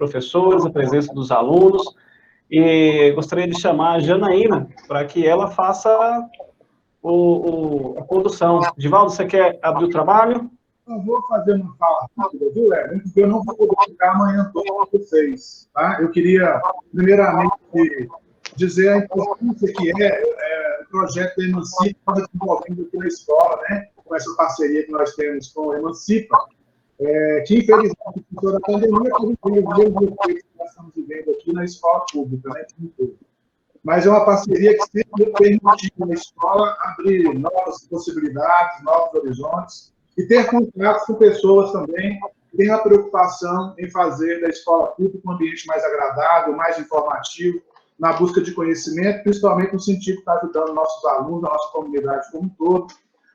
professores, a presença dos alunos, e gostaria de chamar a Janaína para que ela faça a condução. Divaldo, você quer abrir o trabalho? Eu vou fazer uma fala rápida, viu, Léo? Porque eu não vou poder ficar amanhã todo com vocês, tá? Eu queria, primeiramente, dizer a importância que o projeto da Emancipa desenvolvendo aqui na escola, né? Com essa parceria que nós temos com a Emancipa, que, infelizmente, por toda a pandemia, a gente vive os mesmos efeitos que nós estamos vivendo aqui na escola pública, né? Mas é uma parceria que sempre permitiu na escola abrir novas possibilidades, novos horizontes, e ter contato com pessoas também que têm a preocupação em fazer da escola pública um ambiente mais agradável, mais informativo, na busca de conhecimento, principalmente no sentido de estar ajudando nossos alunos, a nossa comunidade como um todo,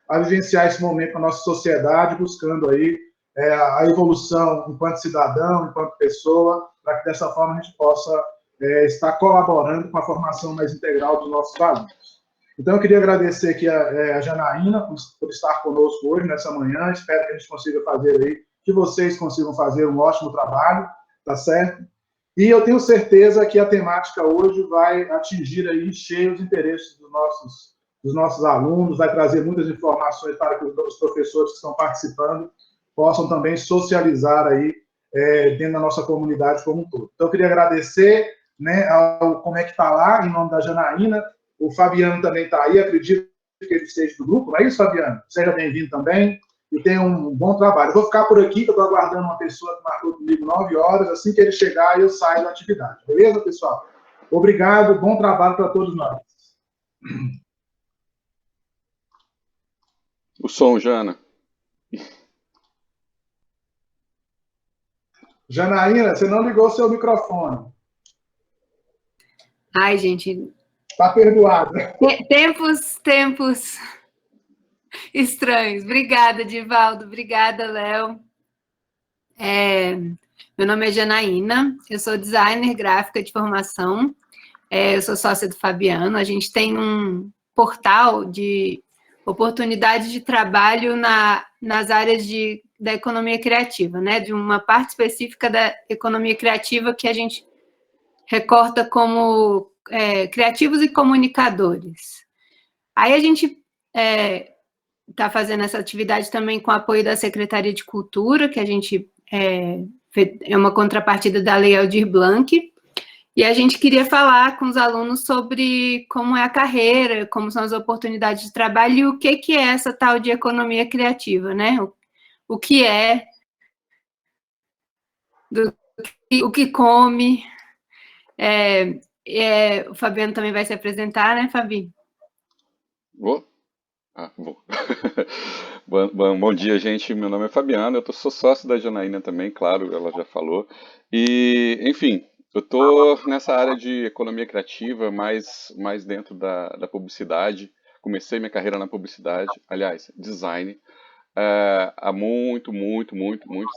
a vivenciar esse momento na nossa sociedade, buscando aí a evolução enquanto cidadão, enquanto pessoa, para que dessa forma a gente possa estar colaborando com a formação mais integral dos nossos alunos. Então, eu queria agradecer aqui a Janaína por estar conosco hoje, nessa manhã. Espero que a gente consiga fazer aí, que vocês consigam fazer um ótimo trabalho, tá certo? E eu tenho certeza que a temática hoje vai atingir aí cheio os interesses dos nossos alunos, vai trazer muitas informações para que os professores que estão participando possam também socializar aí dentro da nossa comunidade como um todo. Então, eu queria agradecer, né, ao Como é que está lá, em nome da Janaína. O Fabiano também está aí, acredito que ele esteja do grupo, não é isso, Fabiano? Seja bem-vindo também e tenha um bom trabalho. Eu vou ficar por aqui, que eu estou aguardando uma pessoa que marcou comigo 9 horas, assim que ele chegar, eu saio da atividade. Beleza, pessoal? Obrigado, bom trabalho para todos nós. O som, Jana. Janaína, você não ligou o seu microfone. Ai, gente... Está perdoado. Tempos estranhos. Obrigada, Divaldo. Obrigada, Léo. Meu nome é Janaína, eu sou designer gráfica de formação, eu sou sócia do Fabiano. A gente tem um portal de oportunidade de trabalho nas áreas da economia criativa, né? De uma parte específica da economia criativa que a gente recorta como criativos e comunicadores. Aí a gente está fazendo essa atividade também com o apoio da Secretaria de Cultura, que a gente é uma contrapartida da Lei Aldir Blanc, e a gente queria falar com os alunos sobre como é a carreira, como são as oportunidades de trabalho e o que é essa tal de economia criativa, né? O que é, o que come. O Fabiano também vai se apresentar, né, Fabi? Vou? Vou. Bom dia, gente. Meu nome é Fabiano, eu sou sócio da Janaína também, claro, ela já falou. E, enfim, eu estou nessa área de economia criativa, mais dentro da publicidade. Comecei minha carreira na publicidade, aliás, design, há muito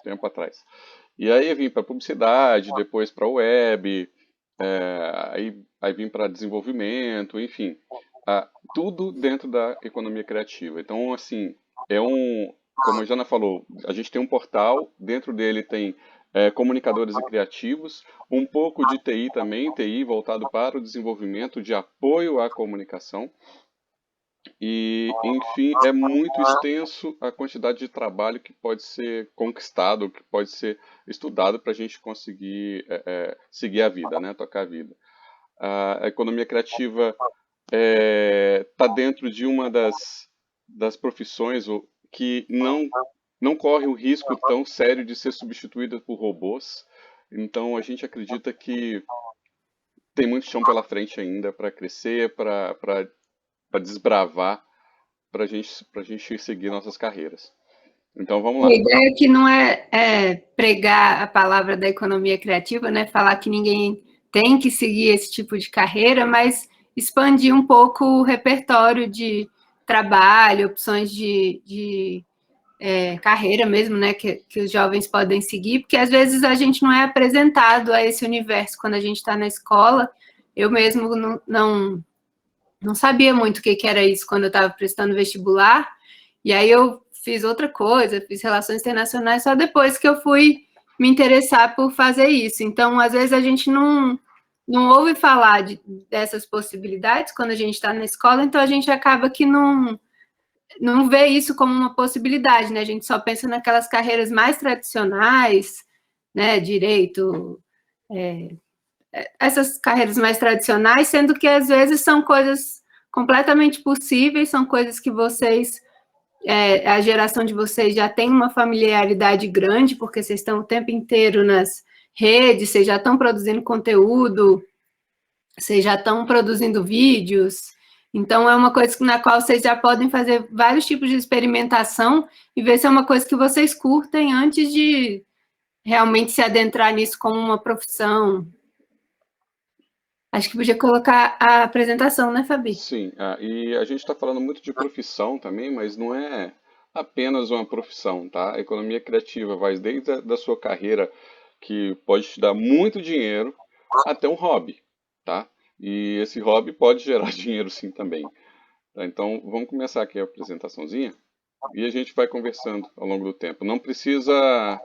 tempo atrás. E aí eu vim para publicidade, depois para web, aí vim para desenvolvimento, enfim, tudo dentro da economia criativa. Então, assim, como a Jana falou, a gente tem um portal, dentro dele tem comunicadores e criativos, um pouco de TI também, TI voltado para o desenvolvimento de apoio à comunicação. E, enfim, é muito extenso a quantidade de trabalho que pode ser conquistado, que pode ser estudado para a gente conseguir seguir a vida, né? Tocar a vida. A economia criativa está dentro de uma das profissões que não corre o risco tão sério de ser substituída por robôs. Então, a gente acredita que tem muito chão pela frente ainda para crescer, para desbravar, para a gente seguir nossas carreiras. Então, vamos lá. A ideia que não é pregar a palavra da economia criativa, né? Falar que ninguém tem que seguir esse tipo de carreira, mas expandir um pouco o repertório de trabalho, opções de carreira mesmo, né? Que os jovens podem seguir, porque às vezes a gente não é apresentado a esse universo quando a gente está na escola. Eu mesmo não sabia muito o que era isso quando eu estava prestando vestibular, e aí eu fiz outra coisa, fiz relações internacionais, só depois que eu fui me interessar por fazer isso. Então, às vezes, a gente não ouve falar dessas possibilidades quando a gente está na escola, então a gente acaba que não vê isso como uma possibilidade, né? A gente só pensa naquelas carreiras mais tradicionais, né? Direito, essas carreiras mais tradicionais, sendo que às vezes são coisas completamente possíveis, são coisas que vocês, a geração de vocês já tem uma familiaridade grande, porque vocês estão o tempo inteiro nas redes, vocês já estão produzindo conteúdo, vocês já estão produzindo vídeos, então é uma coisa na qual vocês já podem fazer vários tipos de experimentação e ver se é uma coisa que vocês curtem antes de realmente se adentrar nisso como uma profissão. Acho que podia colocar a apresentação, né, Fabi? Sim, e a gente está falando muito de profissão também, mas não é apenas uma profissão, tá? A economia criativa vai desde da sua carreira, que pode te dar muito dinheiro, até um hobby, tá? E esse hobby pode gerar dinheiro sim também. Tá? Então, vamos começar aqui a apresentaçãozinha e a gente vai conversando ao longo do tempo. Não precisa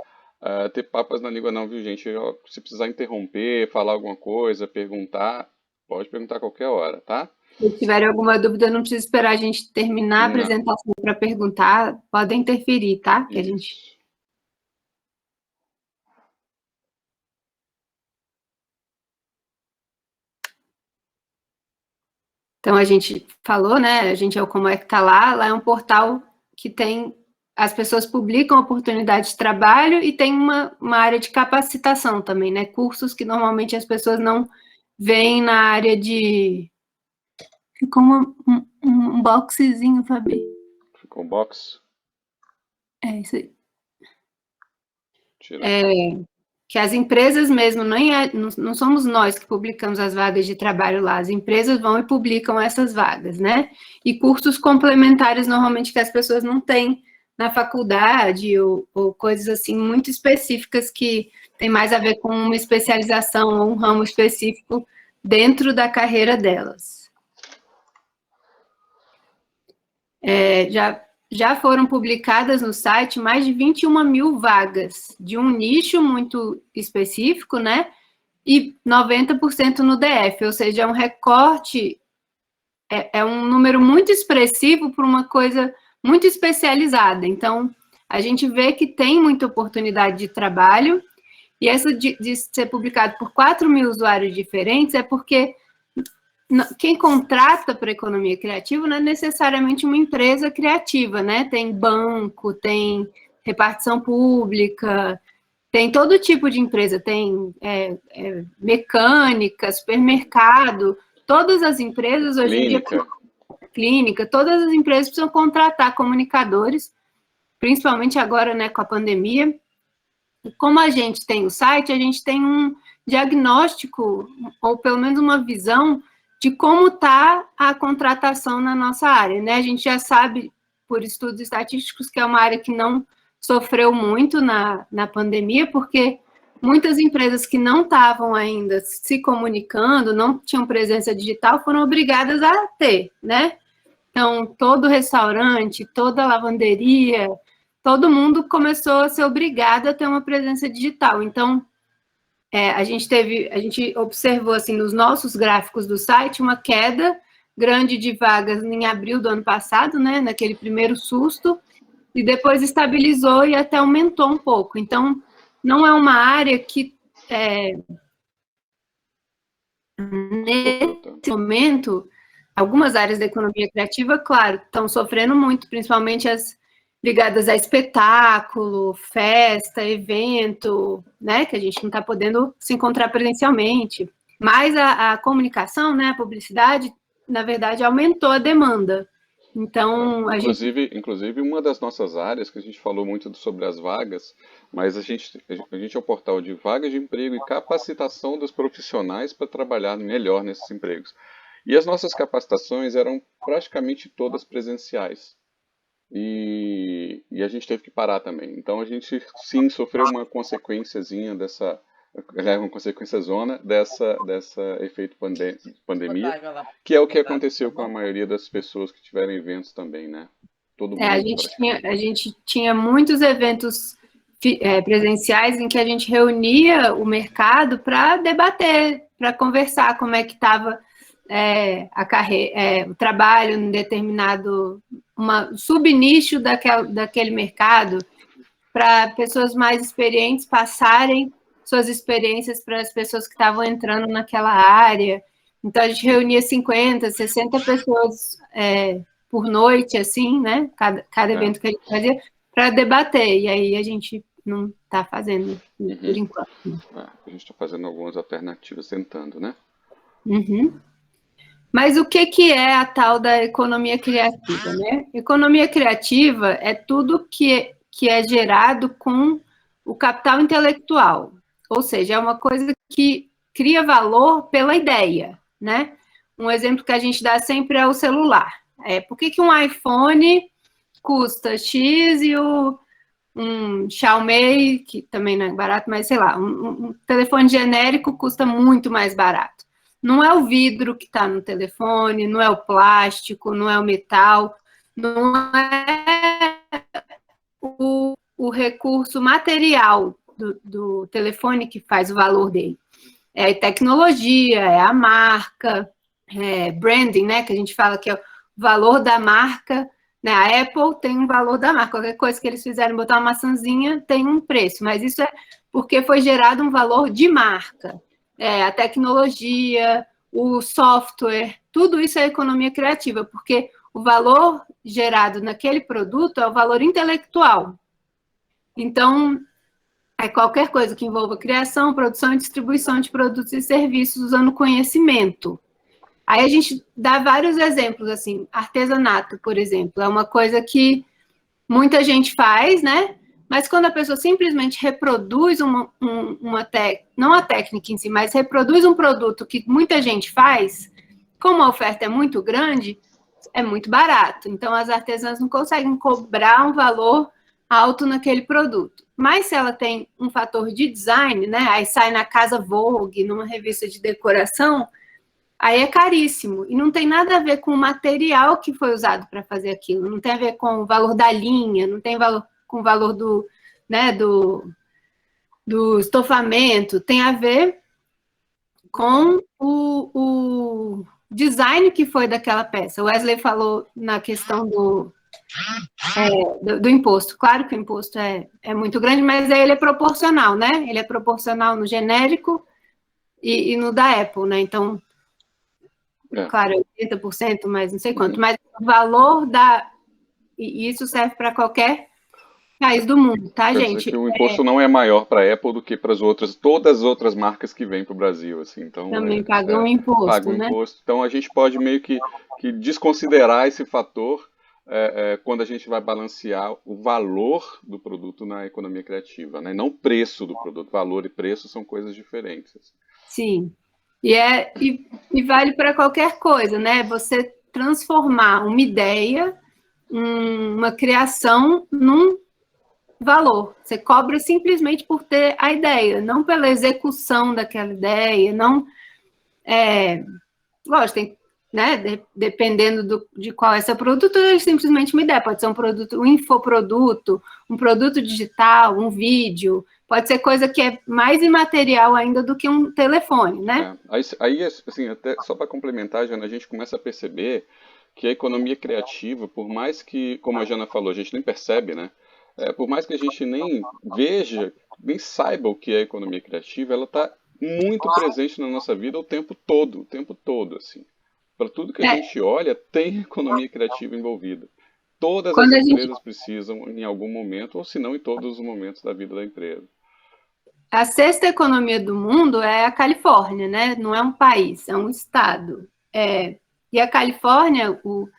ter papas na língua não, viu, gente? Se precisar interromper, falar alguma coisa, perguntar, pode perguntar a qualquer hora, tá? Se tiverem alguma dúvida, não precisa esperar a gente terminar a apresentação para perguntar, podem interferir, tá? Que a gente... Então, a gente falou, né? A gente é o Como é que tá lá. Lá é um portal que tem... As pessoas publicam oportunidades de trabalho e tem uma área de capacitação também, né? Cursos que normalmente as pessoas não veem na área de... Ficou um boxezinho, Fabi. Ficou um box? É isso aí. Tira. Que as empresas mesmo, não somos nós que publicamos as vagas de trabalho lá, as empresas vão e publicam essas vagas, né? E cursos complementares, normalmente, que as pessoas não têm na faculdade, ou coisas assim muito específicas que tem mais a ver com uma especialização ou um ramo específico dentro da carreira delas. Já foram publicadas no site mais de 21 mil vagas de um nicho muito específico, né? E 90% no DF, ou seja, é um recorte, é um número muito expressivo para uma coisa muito especializada. Então, a gente vê que tem muita oportunidade de trabalho, e essa de ser publicado por 4 mil usuários diferentes é porque quem contrata para economia criativa não é necessariamente uma empresa criativa, né? Tem banco, tem repartição pública, tem todo tipo de empresa, tem mecânica, supermercado, todas as empresas hoje em dia, clínica, todas as empresas precisam contratar comunicadores, principalmente agora, né, com a pandemia. E como a gente tem o site, a gente tem um diagnóstico, ou pelo menos uma visão de como está a contratação na nossa área, né? A gente já sabe, por estudos estatísticos, que é uma área que não sofreu muito na pandemia, porque muitas empresas que não estavam ainda se comunicando, não tinham presença digital, foram obrigadas a ter, né? Então, todo restaurante, toda lavanderia, todo mundo começou a ser obrigado a ter uma presença digital. Então, a gente observou, assim, nos nossos gráficos do site, uma queda grande de vagas em abril do ano passado, né, naquele primeiro susto, e depois estabilizou e até aumentou um pouco. Então, não é uma área que, nesse momento, algumas áreas da economia criativa, claro, estão sofrendo muito, principalmente as ligadas a espetáculo, festa, evento, né, que a gente não está podendo se encontrar presencialmente. Mas a comunicação, né, a publicidade, na verdade, aumentou a demanda. Então, inclusive, uma das nossas áreas, que a gente falou muito sobre as vagas, mas a gente é o portal de vagas de emprego e capacitação dos profissionais para trabalhar melhor nesses empregos. E as nossas capacitações eram praticamente todas presenciais. E a gente teve que parar também. Então a gente sim sofreu uma consequênciazinha uma consequência zona dessa efeito pandemia, que é o que aconteceu com a maioria das pessoas que tiveram eventos também, né? Todo mundo. A gente tinha muitos eventos presenciais em que a gente reunia o mercado para debater, para conversar como é que estava o trabalho em determinado subnicho daquele mercado, para pessoas mais experientes passarem suas experiências para as pessoas que estavam entrando naquela área. Então, a gente reunia 50, 60 pessoas por noite, assim, né? Cada evento que a gente fazia, para debater. E aí a gente não está fazendo, por enquanto. A gente está fazendo algumas alternativas, tentando, né? Uhum. Mas o que é a tal da economia criativa, né? Economia criativa é tudo que é gerado com o capital intelectual. Ou seja, é uma coisa que cria valor pela ideia, né? Um exemplo que a gente dá sempre é o celular. Por que um iPhone custa X e um Xiaomi, que também não é barato, mas sei lá, um telefone genérico custa muito mais barato? Não é o vidro que está no telefone, não é o plástico, não é o metal, não é o recurso material do telefone que faz o valor dele. É a tecnologia, é a marca, branding, né, que a gente fala que é o valor da marca, né? A Apple tem um valor da marca, qualquer coisa que eles fizerem, botar uma maçãzinha, tem um preço, mas isso é porque foi gerado um valor de marca. A tecnologia, o software, tudo isso é economia criativa, porque o valor gerado naquele produto é o valor intelectual. Então, qualquer coisa que envolva criação, produção e distribuição de produtos e serviços usando conhecimento. Aí a gente dá vários exemplos, assim, artesanato, por exemplo, é uma coisa que muita gente faz, né? Mas quando a pessoa simplesmente reproduz não a técnica em si, mas reproduz um produto que muita gente faz, como a oferta é muito grande, é muito barato. Então, as artesãs não conseguem cobrar um valor alto naquele produto. Mas se ela tem um fator de design, né? Aí sai na Casa Vogue, numa revista de decoração, aí é caríssimo. E não tem nada a ver com o material que foi usado para fazer aquilo. Não tem a ver com o valor da linha, não tem com o valor do estofamento. Tem a ver com o design que foi daquela peça. O Wesley falou na questão do imposto. Claro que o imposto é muito grande, mas ele é proporcional, né? Ele é proporcional no genérico e no da Apple, né? Então, claro, 80%, mas não sei quanto. Mas o valor e isso serve para qualquer país do mundo, tá, Quer gente? dizer que o imposto não é maior para a Apple do que para todas as outras marcas que vêm para o Brasil, assim. Então, também pagam imposto, pagam né? imposto. Então, a gente pode meio que desconsiderar esse fator quando a gente vai balancear o valor do produto na economia criativa, né? Não o preço do produto. Valor e preço são coisas diferentes. Assim. Sim. E vale para qualquer coisa, né? Você transformar uma ideia, uma criação, num valor. Você cobra simplesmente por ter a ideia, não pela execução daquela ideia, não... lógico, tem, né? Dependendo de qual é seu produto, é simplesmente uma ideia. Pode ser um produto, um infoproduto, um produto digital, um vídeo... Pode ser coisa que é mais imaterial ainda do que um telefone, né? Aí, assim, até só para complementar, Jana, a gente começa a perceber que a economia criativa, por mais que, como a Jana falou, a gente nem percebe, né? Por mais que a gente nem veja, nem saiba o que é economia criativa, ela está muito presente na nossa vida o tempo todo, assim. Para tudo que a gente olha, tem economia criativa envolvida. Todas as empresas precisam em algum momento, ou se não em todos os momentos da vida da empresa. A sexta economia do mundo é a Califórnia, né? Não é um país, é um estado. E a Califórnia, o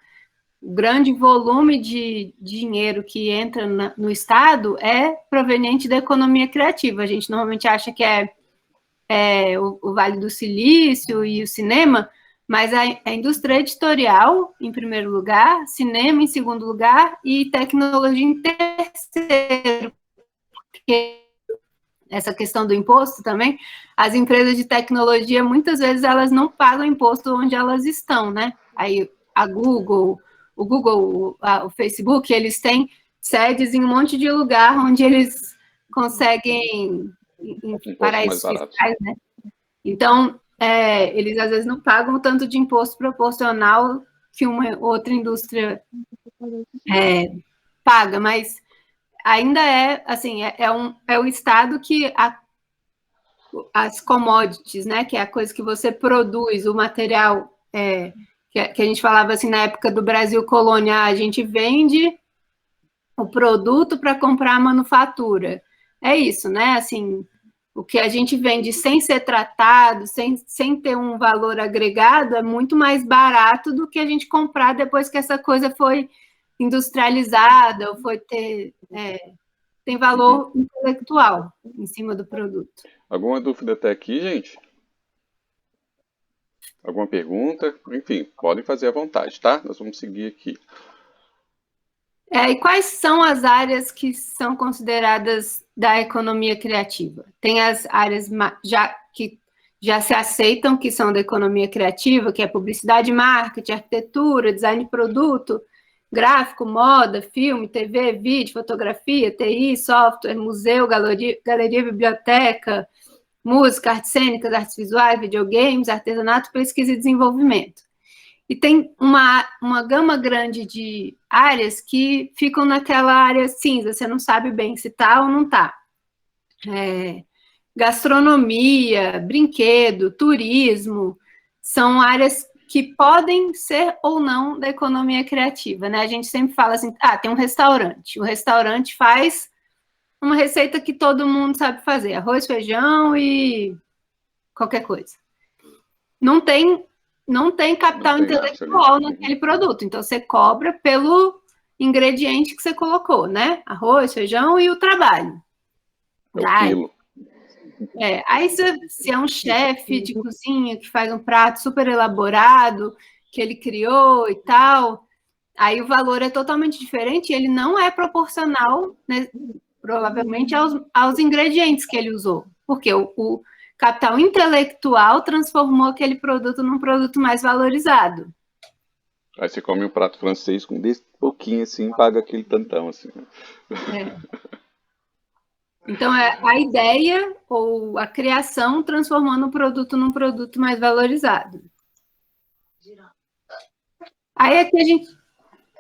grande volume de dinheiro que entra no estado é proveniente da economia criativa. A gente normalmente acha que é o Vale do Silício e o cinema, mas a indústria editorial, em primeiro lugar, cinema em segundo lugar e tecnologia em terceiro. Porque essa questão do imposto também, as empresas de tecnologia, muitas vezes, elas não pagam imposto onde elas estão, né? Aí a Google, o Facebook, eles têm sedes em um monte de lugar onde eles conseguem em paraísos mais baratos. fiscais, né? Então, eles às vezes não pagam tanto de imposto proporcional que uma outra indústria paga, mas ainda assim, é o estado que as commodities, né, que é a coisa que você produz, o material, que a gente falava assim na época do Brasil colônia, a gente vende o produto para comprar a manufatura. É isso, né? Assim, o que a gente vende sem ser tratado, sem ter um valor agregado, é muito mais barato do que a gente comprar depois que essa coisa foi industrializada ou tem valor intelectual em cima do produto. Alguma dúvida até aqui, gente? Alguma pergunta? Enfim, podem fazer à vontade, tá? Nós vamos seguir aqui. E quais são as áreas que são consideradas da economia criativa? Tem as áreas que já se aceitam que são da economia criativa, que é publicidade, marketing, arquitetura, design de produto, gráfico, moda, filme, TV, vídeo, fotografia, TI, software, museu, galeria, biblioteca, música, artes cênicas, artes visuais, videogames, artesanato, pesquisa e desenvolvimento. E tem uma gama grande de áreas que ficam naquela área cinza, você não sabe bem se está ou não está. Gastronomia, brinquedo, turismo, são áreas que podem ser ou não da economia criativa, né? A gente sempre fala assim, tem um restaurante. O restaurante faz uma receita que todo mundo sabe fazer, arroz, feijão e qualquer coisa. Não tem capital intelectual naquele produto. Então, você cobra pelo ingrediente que você colocou, né? Arroz, feijão e o trabalho. Aí, se é um chefe de cozinha que faz um prato super elaborado, que ele criou e tal, aí o valor é totalmente diferente e ele não é proporcional, né, provavelmente, aos ingredientes que ele usou. Porque o capital intelectual transformou aquele produto num produto mais valorizado. Aí você come um prato francês com desse pouquinho assim, paga aquele tantão assim. Então, a ideia ou a criação transformando o produto num produto mais valorizado. Aí aqui a gente...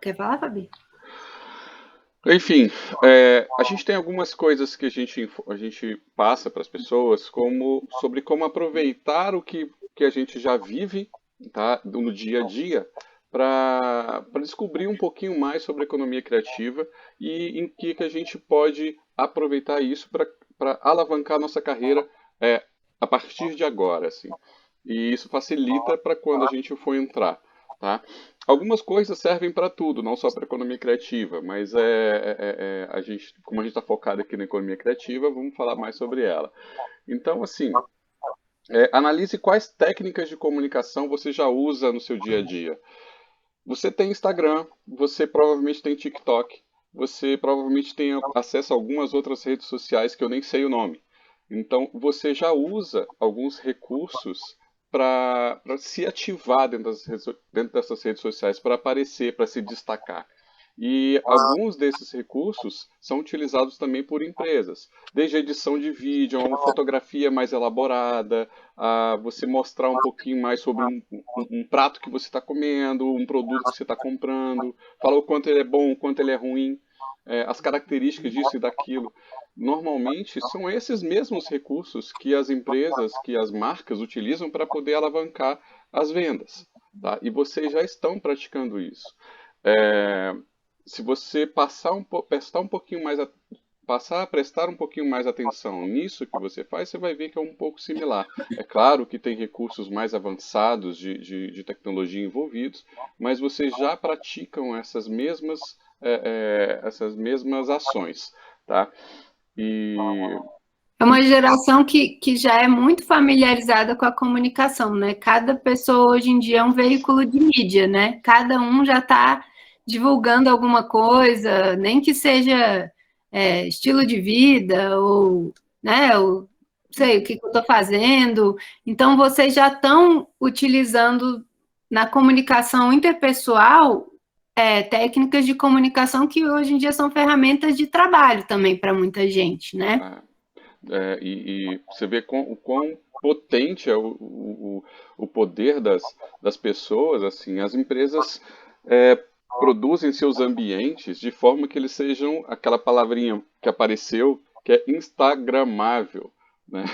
Quer falar, Fabi? Enfim, a gente tem algumas coisas que a gente passa para as pessoas sobre como aproveitar o que a gente já vive, tá, no dia a dia, para descobrir um pouquinho mais sobre a economia criativa e em que a gente pode aproveitar isso para alavancar a nossa carreira a partir de agora, assim. E isso facilita para quando a gente for entrar, tá? Algumas coisas servem para tudo, não só para economia criativa, mas como a gente está focado aqui na economia criativa, vamos falar mais sobre ela. Então, assim, analise quais técnicas de comunicação você já usa no seu dia a dia. Você tem Instagram, você provavelmente tem TikTok, você provavelmente tem acesso a algumas outras redes sociais que eu nem sei o nome. Então, você já usa alguns recursos para se ativar dentro dessas redes sociais, para aparecer, para se destacar. E alguns desses recursos são utilizados também por empresas, desde a edição de vídeo, a uma fotografia mais elaborada, a você mostrar um pouquinho mais sobre um prato que você está comendo, um produto que você está comprando, falar o quanto ele é bom, o quanto ele é ruim, as características disso e daquilo. Normalmente são esses mesmos recursos que as empresas, que as marcas utilizam para poder alavancar as vendas, tá? E vocês já estão praticando isso. Se você passar a prestar um pouquinho mais atenção nisso que você faz, você vai ver que é um pouco similar. É claro que tem recursos mais avançados de tecnologia envolvidos, mas vocês já praticam essas mesmas ações, tá? É uma geração que já é muito familiarizada com a comunicação, né? Cada pessoa hoje em dia é um veículo de mídia, né? Cada um já está divulgando alguma coisa, nem que seja estilo de vida ou, né? Ou, sei o que eu estou fazendo. Então, vocês já estão utilizando na comunicação interpessoal técnicas de comunicação que hoje em dia são ferramentas de trabalho também para muita gente, né? E você vê o quão potente é o poder das pessoas, assim, as empresas produzem seus ambientes de forma que eles sejam aquela palavrinha que apareceu, que é instagramável, né?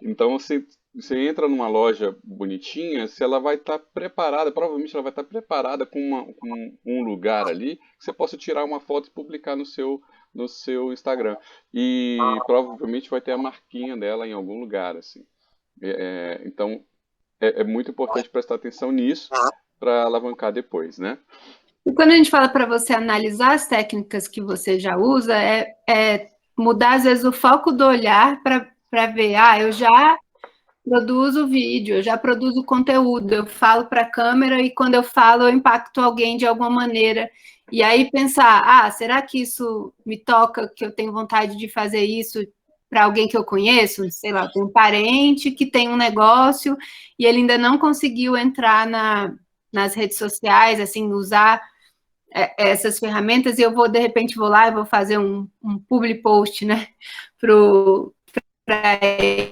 Então, você entra numa loja bonitinha, se ela vai estar preparada, provavelmente ela vai estar preparada com um lugar ali que você possa tirar uma foto e publicar no seu Instagram. E provavelmente vai ter a marquinha dela em algum lugar, assim. Então, é muito importante prestar atenção nisso para alavancar depois, né? E quando a gente fala para você analisar as técnicas que você já usa, mudar, às vezes, o foco do olhar para ver, eu já produzo vídeo, eu já produzo conteúdo, eu falo para a câmera e quando eu falo eu impacto alguém de alguma maneira. E aí pensar, será que isso me toca, que eu tenho vontade de fazer isso para alguém que eu conheço? Sei lá, eu tenho um parente que tem um negócio e ele ainda não conseguiu entrar nas redes sociais, assim, usar essas ferramentas, e eu vou, de repente, vou fazer um public post, né, para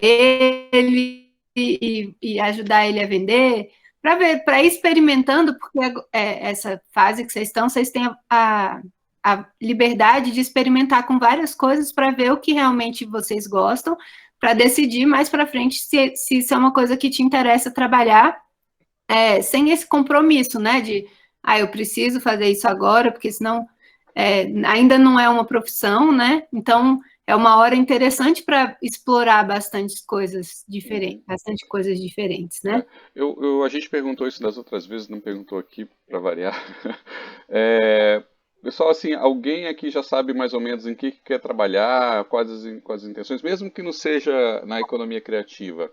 ele e ajudar ele a vender, para ir experimentando, porque essa fase que vocês têm a liberdade de experimentar com várias coisas para ver o que realmente vocês gostam, para decidir mais para frente se isso é uma coisa que te interessa trabalhar, sem esse compromisso, né, de eu preciso fazer isso agora, porque senão ainda não é uma profissão, né? Então, é uma hora interessante para explorar bastante coisas diferentes, né? A gente perguntou isso das outras vezes, não perguntou aqui, para variar. Pessoal, assim, alguém aqui já sabe mais ou menos em que quer trabalhar, quais as intenções, mesmo que não seja na economia criativa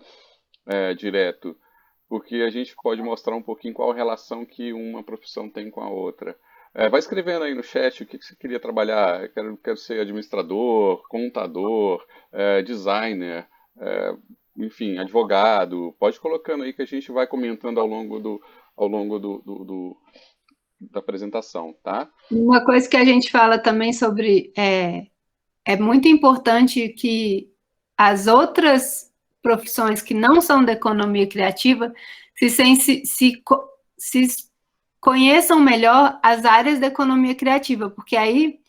direto, porque a gente pode mostrar um pouquinho qual a relação que uma profissão tem com a outra. Vai escrevendo aí no chat o que você queria trabalhar. Quero ser administrador, contador, designer, enfim, advogado. Pode ir colocando aí que a gente vai comentando ao longo da apresentação, tá? Uma coisa que a gente fala também sobre é muito importante que as outras profissões que não são da economia criativa se conheçam melhor as áreas da economia criativa, porque aí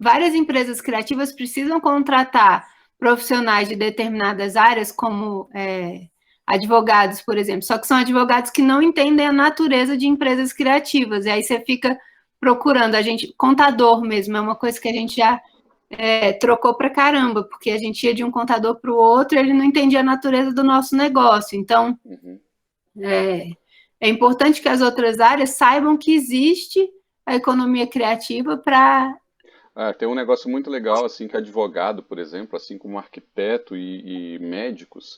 várias empresas criativas precisam contratar profissionais de determinadas áreas, como advogados, por exemplo, só que são advogados que não entendem a natureza de empresas criativas, e aí você fica procurando, contador mesmo, é uma coisa que a gente já trocou pra caramba, porque a gente ia de um contador para o outro e ele não entendia a natureza do nosso negócio. Então, é importante que as outras áreas saibam que existe a economia criativa para... Tem um negócio muito legal, assim, que advogado, por exemplo, assim como arquiteto e médicos,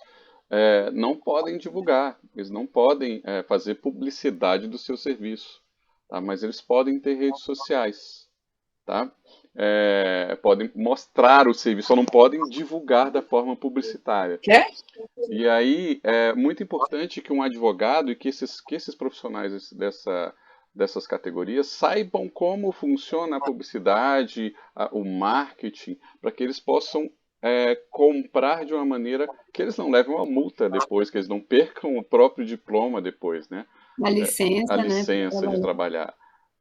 não podem divulgar, eles não podem fazer publicidade do seu serviço, tá? Mas eles podem ter redes sociais, tá? Podem mostrar o serviço, só não podem divulgar da forma publicitária. E aí é muito importante que um advogado e que esses profissionais dessas categorias saibam como funciona a publicidade, o marketing, para que eles possam comprar de uma maneira que eles não levem uma multa depois, que eles não percam o próprio diploma depois, né? A licença, a licença de trabalhar.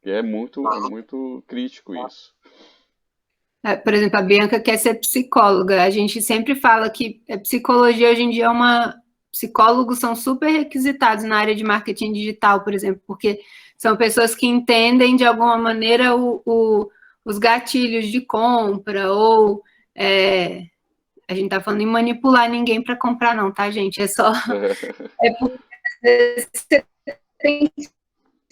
E é muito crítico isso. Por exemplo, a Bianca quer ser psicóloga. A gente sempre fala que a psicologia hoje em dia psicólogos são super requisitados na área de marketing digital, por exemplo, porque são pessoas que entendem de alguma maneira os gatilhos de compra, ou a gente tá falando em manipular ninguém para comprar, não, tá, gente? É só... porque você tem que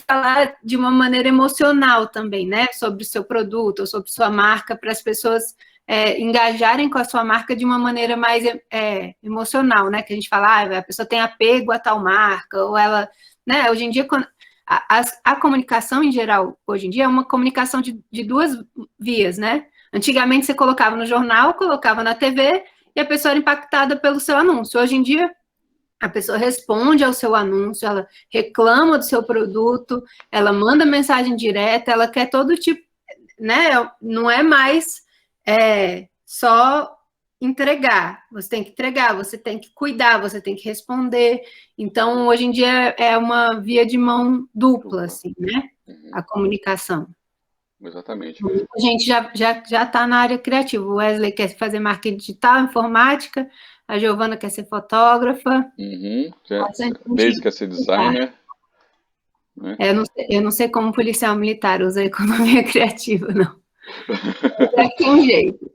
falar de uma maneira emocional também, né? Sobre o seu produto, ou sobre sua marca, para as pessoas engajarem com a sua marca de uma maneira mais emocional, né? Que a gente fala, a pessoa tem apego a tal marca, ou ela... né? Hoje em dia, a comunicação em geral, hoje em dia, é uma comunicação de duas vias, né? Antigamente, você colocava no jornal, colocava na TV, e a pessoa era impactada pelo seu anúncio. Hoje em dia, A pessoa responde ao seu anúncio, ela reclama do seu produto, ela manda mensagem direta, ela quer todo tipo, né? Não é mais só entregar. Você tem que entregar, você tem que cuidar, você tem que responder. Então, hoje em dia é uma via de mão dupla, assim, né? A comunicação. Exatamente. A gente já está na área criativa. O Wesley quer fazer marketing digital, informática, a Giovana quer ser fotógrafa. Desde quer ser designer. Né? Eu não sei como policial militar usa economia criativa, não. Deve ter um jeito.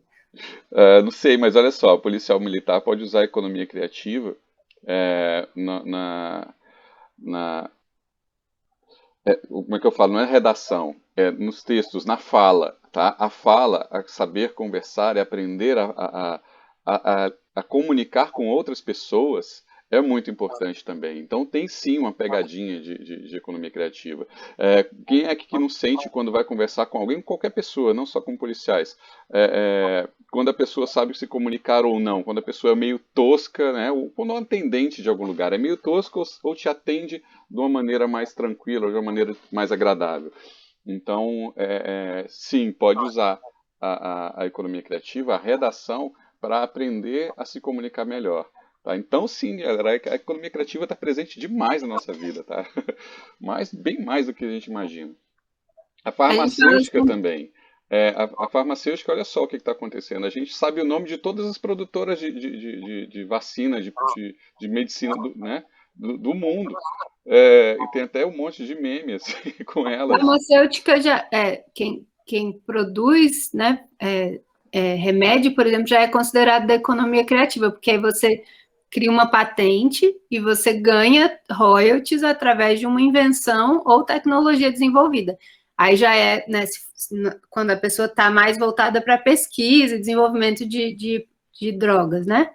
Não sei, mas olha só, o policial militar pode usar a economia criativa como é que eu falo? Não é redação, é nos textos, na fala, tá? A fala, a saber conversar e aprender a comunicar com outras pessoas é muito importante também. Então tem sim uma pegadinha de economia criativa. Quem é que não sente quando vai conversar com alguém, qualquer pessoa, não só com policiais, quando a pessoa sabe se comunicar ou não, quando a pessoa é meio tosca, né? Ou quando é um atendente de algum lugar é meio tosco ou te atende de uma maneira mais tranquila, ou de uma maneira mais agradável. Então, sim, pode usar a economia criativa, a redação, para aprender a se comunicar melhor. Tá? Então, sim, galera, a economia criativa está presente demais na nossa vida, tá? Bem mais do que a gente imagina. A farmacêutica também. A farmacêutica, olha só o que está acontecendo. A gente sabe o nome de todas as produtoras de vacina, de medicina do mundo. E tem até um monte de memes assim, com elas. A farmacêutica quem produz, né, remédio, por exemplo, já é considerado da economia criativa, porque aí você cria uma patente e você ganha royalties através de uma invenção ou tecnologia desenvolvida. Aí já né, quando a pessoa está mais voltada para pesquisa e desenvolvimento de drogas, né?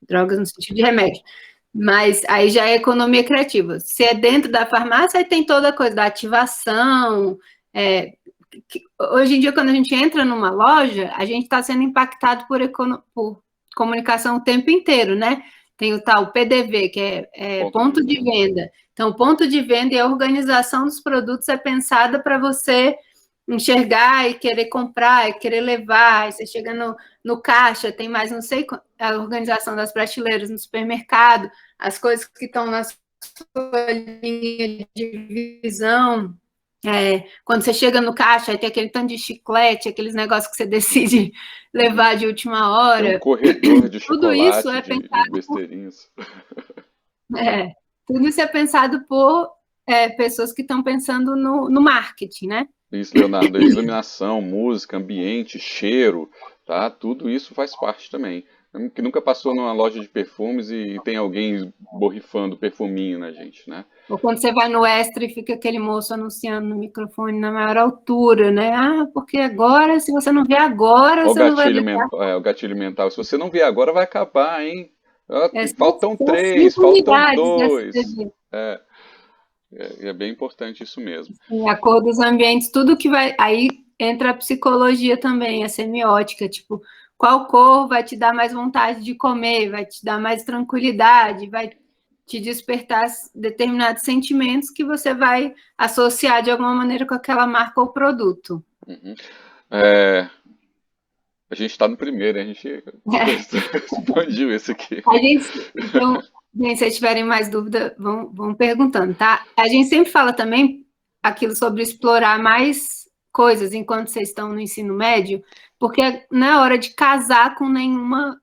Drogas no sentido de remédio. Mas aí já é economia criativa. Se é dentro da farmácia, aí tem toda a coisa da ativação. Hoje em dia, quando a gente entra numa loja, a gente está sendo impactado por comunicação o tempo inteiro, né? Tem o tal PDV, que é ponto de venda. Então, o ponto de venda e a organização dos produtos é pensada para você enxergar e querer comprar, e querer levar. Aí você chega no caixa, tem mais não sei a organização das prateleiras no supermercado, as coisas que estão na sua linha de visão. Quando você chega no caixa, aí tem aquele tanto de chiclete, aqueles negócios que você decide levar de última hora. Tem um corredor de tudo chocolate, isso é de besteirinhas. Tudo isso é pensado por pessoas que estão pensando no marketing, né? Isso, Leonardo, iluminação, música, ambiente, cheiro, tá? Tudo isso faz parte também. Que nunca passou numa loja de perfumes e tem alguém borrifando perfuminho na gente, né? Ou quando você vai no Extra e fica aquele moço anunciando no microfone na maior altura, né? Porque agora, se você não vê agora, você não vai ver. O gatilho mental. Se você não vê agora, vai acabar, hein? Faltam 3, faltam 2. É bem importante isso mesmo. Sim, a cor dos ambientes, tudo que vai... Aí entra a psicologia também, a semiótica, tipo, qual cor vai te dar mais vontade de comer, vai te dar mais tranquilidade, vai te despertar determinados sentimentos que você vai associar de alguma maneira com aquela marca ou produto. Uhum. A gente está no primeiro, a gente expandiu esse aqui. Então, se vocês tiverem mais dúvida, vão perguntando, tá? A gente sempre fala também aquilo sobre explorar mais coisas enquanto vocês estão no ensino médio, porque não é hora de casar com nenhuma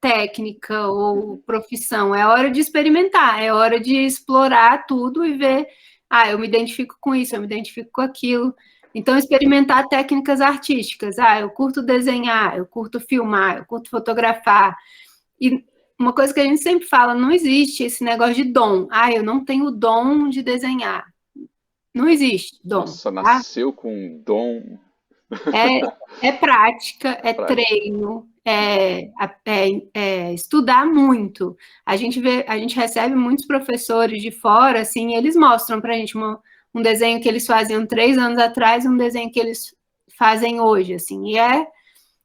técnica ou profissão, é hora de experimentar, é hora de explorar tudo e ver, eu me identifico com isso, eu me identifico com aquilo. Então, experimentar técnicas artísticas. Eu curto desenhar, eu curto filmar, eu curto fotografar. E uma coisa que a gente sempre fala, não existe esse negócio de dom. Eu não tenho dom de desenhar. Não existe dom. Nossa, nasceu com um dom. É prática, treino, estudar muito. A gente recebe muitos professores de fora, assim, e eles mostram pra gente um desenho que eles faziam 3 anos atrás e um desenho que eles fazem hoje, assim, e é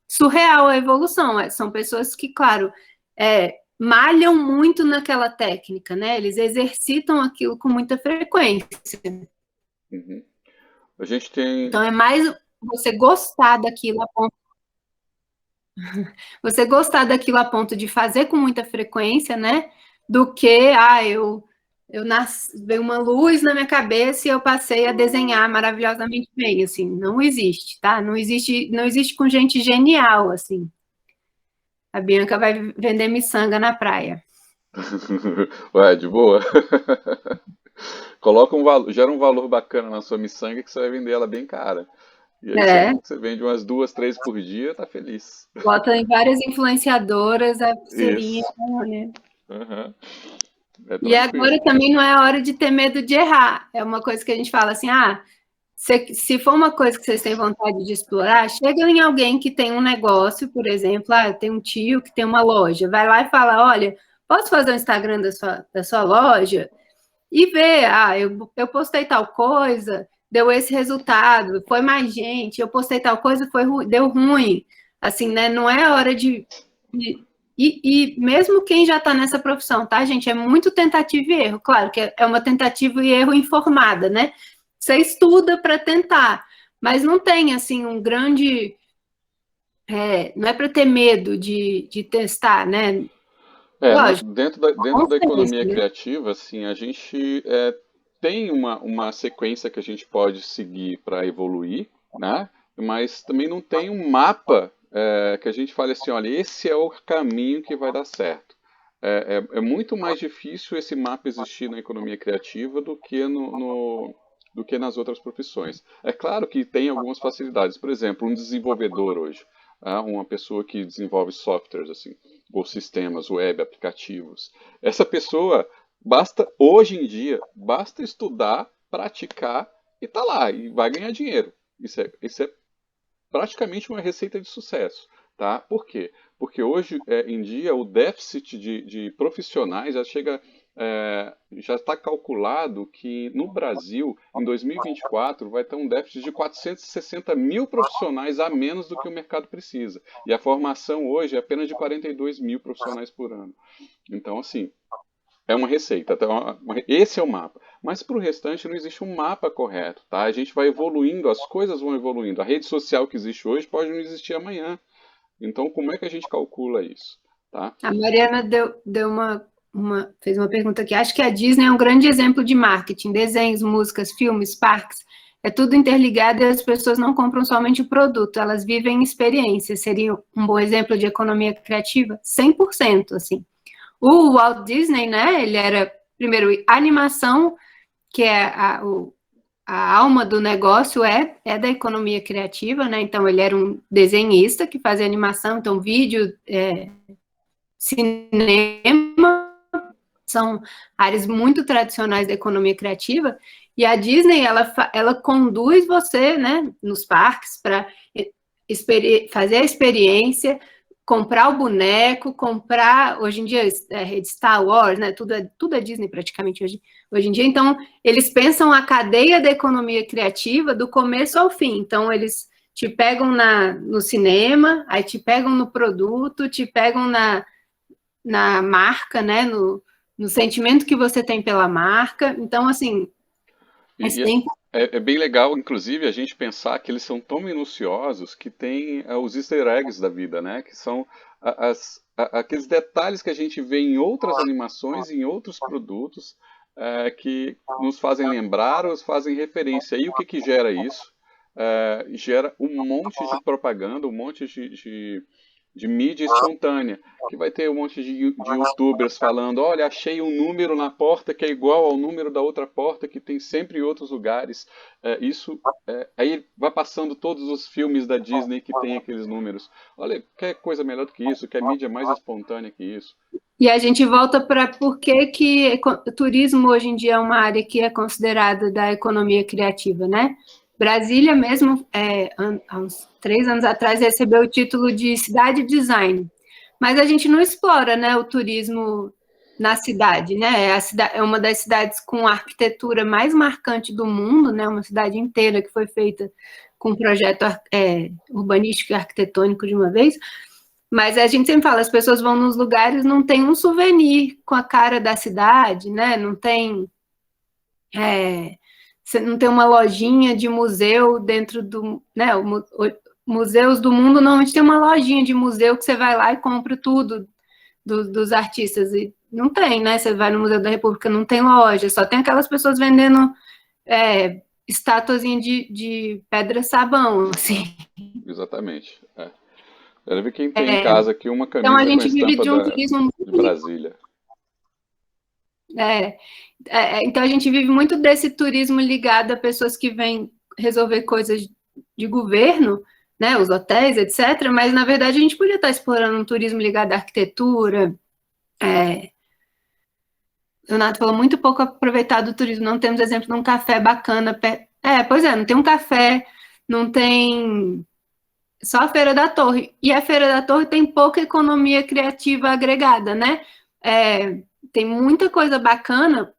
surreal a evolução. São pessoas que, claro, malham muito naquela técnica, né? Eles exercitam aquilo com muita frequência. Uhum. A gente tem... Então, é mais você gostar daquilo a ponto... Você gostar daquilo a ponto de fazer com muita frequência, né? Do que, veio uma luz na minha cabeça e eu passei a desenhar maravilhosamente bem, assim, não existe, tá? Não existe com gente genial, assim. A Bianca vai vender miçanga na praia. Ué, de boa. Coloca um valor, gera um valor bacana na sua miçanga que você vai vender ela bem cara. E aí você vende umas 2, 3 por dia, tá feliz. Bota em várias influenciadoras a pulseirinha, né? Uhum. E agora também não é hora de ter medo de errar. É uma coisa que a gente fala assim, se for uma coisa que vocês têm vontade de explorar, chega em alguém que tem um negócio, por exemplo, tem um tio que tem uma loja, vai lá e fala, olha, posso fazer o Instagram da sua loja? E ver, eu postei tal coisa, deu esse resultado, foi mais gente, eu postei tal coisa, deu ruim. Assim, né? Não é hora de... E mesmo quem já está nessa profissão, tá, gente? É muito tentativa e erro. Claro que é uma tentativa e erro informada, né? Você estuda para tentar, mas não tem, assim, um grande... não é para ter medo de testar, né? Lógico, dentro da economia criativa, assim, a gente tem uma sequência que a gente pode seguir para evoluir, né? Mas também não tem um mapa que a gente fale assim, olha, esse é o caminho que vai dar certo. É muito mais difícil esse mapa existir na economia criativa do que do que nas outras profissões. É claro que tem algumas facilidades. Por exemplo, um desenvolvedor hoje, uma pessoa que desenvolve softwares, assim, ou sistemas, web, aplicativos. Essa pessoa, hoje em dia, basta estudar, praticar e tá lá, e vai ganhar dinheiro. Isso é praticamente uma receita de sucesso. Tá? Por quê? Porque hoje em dia o déficit de profissionais já está calculado que no Brasil, em 2024, vai ter um déficit de 460 mil profissionais a menos do que o mercado precisa. E a formação hoje é apenas de 42 mil profissionais por ano. Então, assim, é uma receita. Esse é o mapa. Mas para o restante não existe um mapa correto. Tá? A gente vai evoluindo, as coisas vão evoluindo. A rede social que existe hoje pode não existir amanhã. Então, como é que a gente calcula isso? Tá? A Mariana fez uma pergunta aqui. Acho que a Disney é um grande exemplo de marketing. Desenhos, músicas, filmes, parques. É tudo interligado e as pessoas não compram somente o produto, elas vivem experiências. Seria um bom exemplo de economia criativa? 100%, assim. O Walt Disney, né, ele era, primeiro, animação, que é a alma do negócio é da economia criativa, né? Então, ele era um desenhista que fazia animação, então, vídeo, cinema, são áreas muito tradicionais da economia criativa, e a Disney, ela conduz você, né, nos parques para fazer a experiência, comprar o boneco, hoje em dia, Star Wars, né, tudo é Disney praticamente hoje em dia, então, eles pensam a cadeia da economia criativa do começo ao fim, então, eles te pegam no cinema, aí te pegam no produto, te pegam na marca, né, no sentimento que você tem pela marca, então, assim, é bem legal, inclusive, a gente pensar que eles são tão minuciosos que tem os easter eggs da vida, né? Que são aqueles detalhes que a gente vê em outras animações, em outros produtos, que nos fazem lembrar ou fazem referência. E o que gera isso? Gera um monte de propaganda, um monte de mídia espontânea, que vai ter um monte de youtubers falando, olha, achei um número na porta que é igual ao número da outra porta que tem sempre em outros lugares. Aí vai passando todos os filmes da Disney que tem aqueles números. Olha, quer coisa melhor do que isso, quer mídia mais espontânea que isso. E a gente volta para por que o turismo hoje em dia é uma área que é considerada da economia criativa, né? Brasília mesmo, há uns 3 anos atrás, recebeu o título de cidade design, mas a gente não explora, né, o turismo na cidade, né, é uma das cidades com a arquitetura mais marcante do mundo, né, uma cidade inteira que foi feita com um projeto urbanístico e arquitetônico de uma vez, Mas a gente sempre fala, as pessoas vão nos lugares, não tem um souvenir com a cara da cidade, né? Não tem, você não tem uma lojinha de museu dentro do, né? Museus do mundo normalmente tem uma lojinha de museu que você vai lá e compra tudo dos artistas. E não tem, né? Você vai no Museu da República, não tem loja, só tem aquelas pessoas vendendo estátuazinha de pedra-sabão, assim. Exatamente. Quero ver quem tem em casa aqui uma camisa então a gente com a vive estampa de um turismo de Brasília. Então a gente vive muito desse turismo ligado a pessoas que vêm resolver coisas de governo, né, os hotéis, etc. Mas na verdade a gente podia estar explorando um turismo ligado à arquitetura. O Renato falou muito pouco aproveitado do turismo. Não temos exemplo de um café bacana. Pois é, não tem um café, não tem só a Feira da Torre. E a Feira da Torre tem pouca economia criativa agregada, né? Tem muita coisa bacana,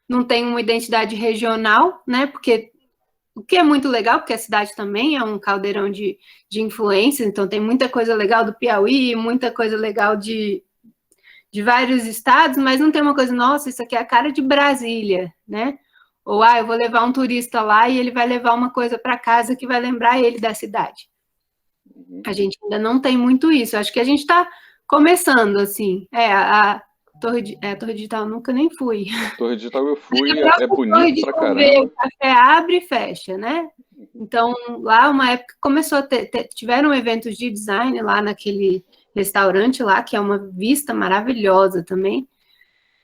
não tem uma identidade regional, né? Porque o que é muito legal, porque a cidade também é um caldeirão de influências, então tem muita coisa legal do Piauí, muita coisa legal de vários estados, mas não tem uma coisa, nossa, isso aqui é a cara de Brasília, né? Ou, eu vou levar um turista lá e ele vai levar uma coisa para casa que vai lembrar ele da cidade. A gente ainda não tem muito isso. Acho que a gente está começando, assim. A Torre Digital eu nunca nem fui. A Torre Digital eu fui, é bonito pra caramba. O café abre e fecha, né? Então, lá, uma época, começou a tiveram eventos de design lá naquele restaurante lá, que é uma vista maravilhosa também,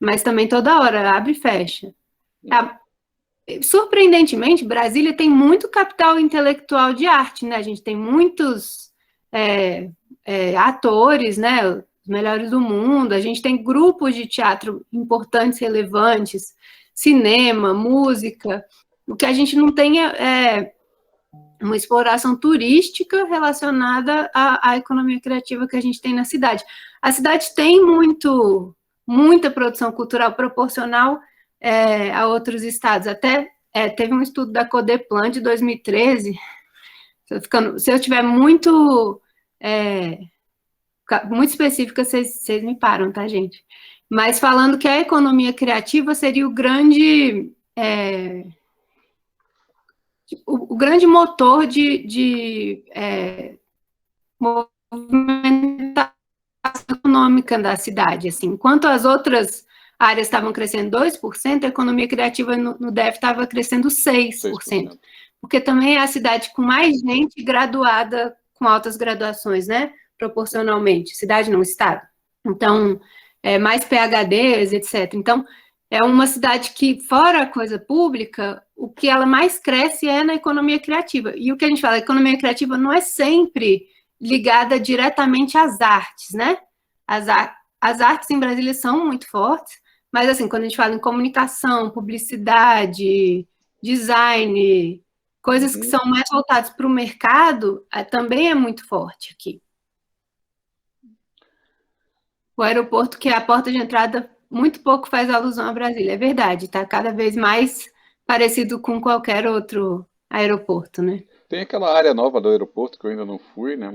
mas também toda hora abre e fecha. Surpreendentemente, Brasília tem muito capital intelectual de arte, né? A gente tem muitos atores, né? Os melhores do mundo, a gente tem grupos de teatro importantes, relevantes, cinema, música. O que a gente não tem é uma exploração turística relacionada à economia criativa que a gente tem na cidade. A cidade tem muita produção cultural proporcional a outros estados. Até teve um estudo da Codeplan de 2013. Se eu estiver muito específica, vocês me param, tá, gente? Mas falando que a economia criativa seria o grande motor de movimentação econômica da cidade. Assim, enquanto as outras áreas estavam crescendo 2%, a economia criativa no DF estava crescendo 6%. Porque também é a cidade com mais gente graduada, com altas graduações, né? Proporcionalmente. Cidade não, estado. Então, mais PhDs, etc. Então, é uma cidade que, fora a coisa pública, o que ela mais cresce é na economia criativa. E o que a gente fala, a economia criativa não é sempre ligada diretamente às artes, né? As artes em Brasília são muito fortes, mas, assim, quando a gente fala em comunicação, publicidade, design, coisas que são mais voltadas para o mercado, também é muito forte aqui. O aeroporto, que é a porta de entrada, muito pouco faz alusão a Brasília, é verdade, está cada vez mais parecido com qualquer outro aeroporto, né? Tem aquela área nova do aeroporto que eu ainda não fui, né?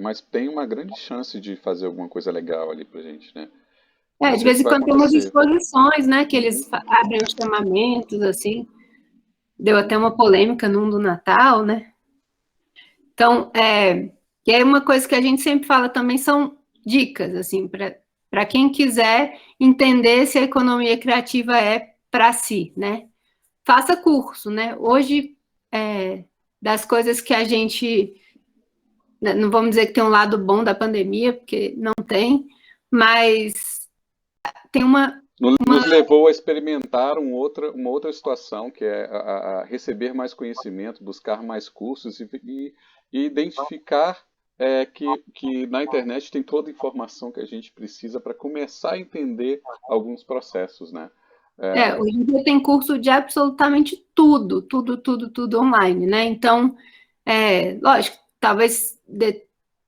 Mas tem uma grande chance de fazer alguma coisa legal ali pra gente, né? De vez em quando tem umas exposições, né? Que eles abrem os chamamentos, assim. Deu até uma polêmica num do Natal, né? Então, e aí uma coisa que a gente sempre fala também são dicas, assim, para quem quiser entender se a economia criativa é para si, né? Faça curso, né? Hoje, das coisas que a gente... Não vamos dizer que tem um lado bom da pandemia, porque não tem, mas tem uma... Nos levou a experimentar uma outra situação, que é a receber mais conhecimento, buscar mais cursos e identificar que na internet tem toda a informação que a gente precisa para começar a entender alguns processos, né? Hoje em dia tem curso de absolutamente tudo online, né? Então, lógico, talvez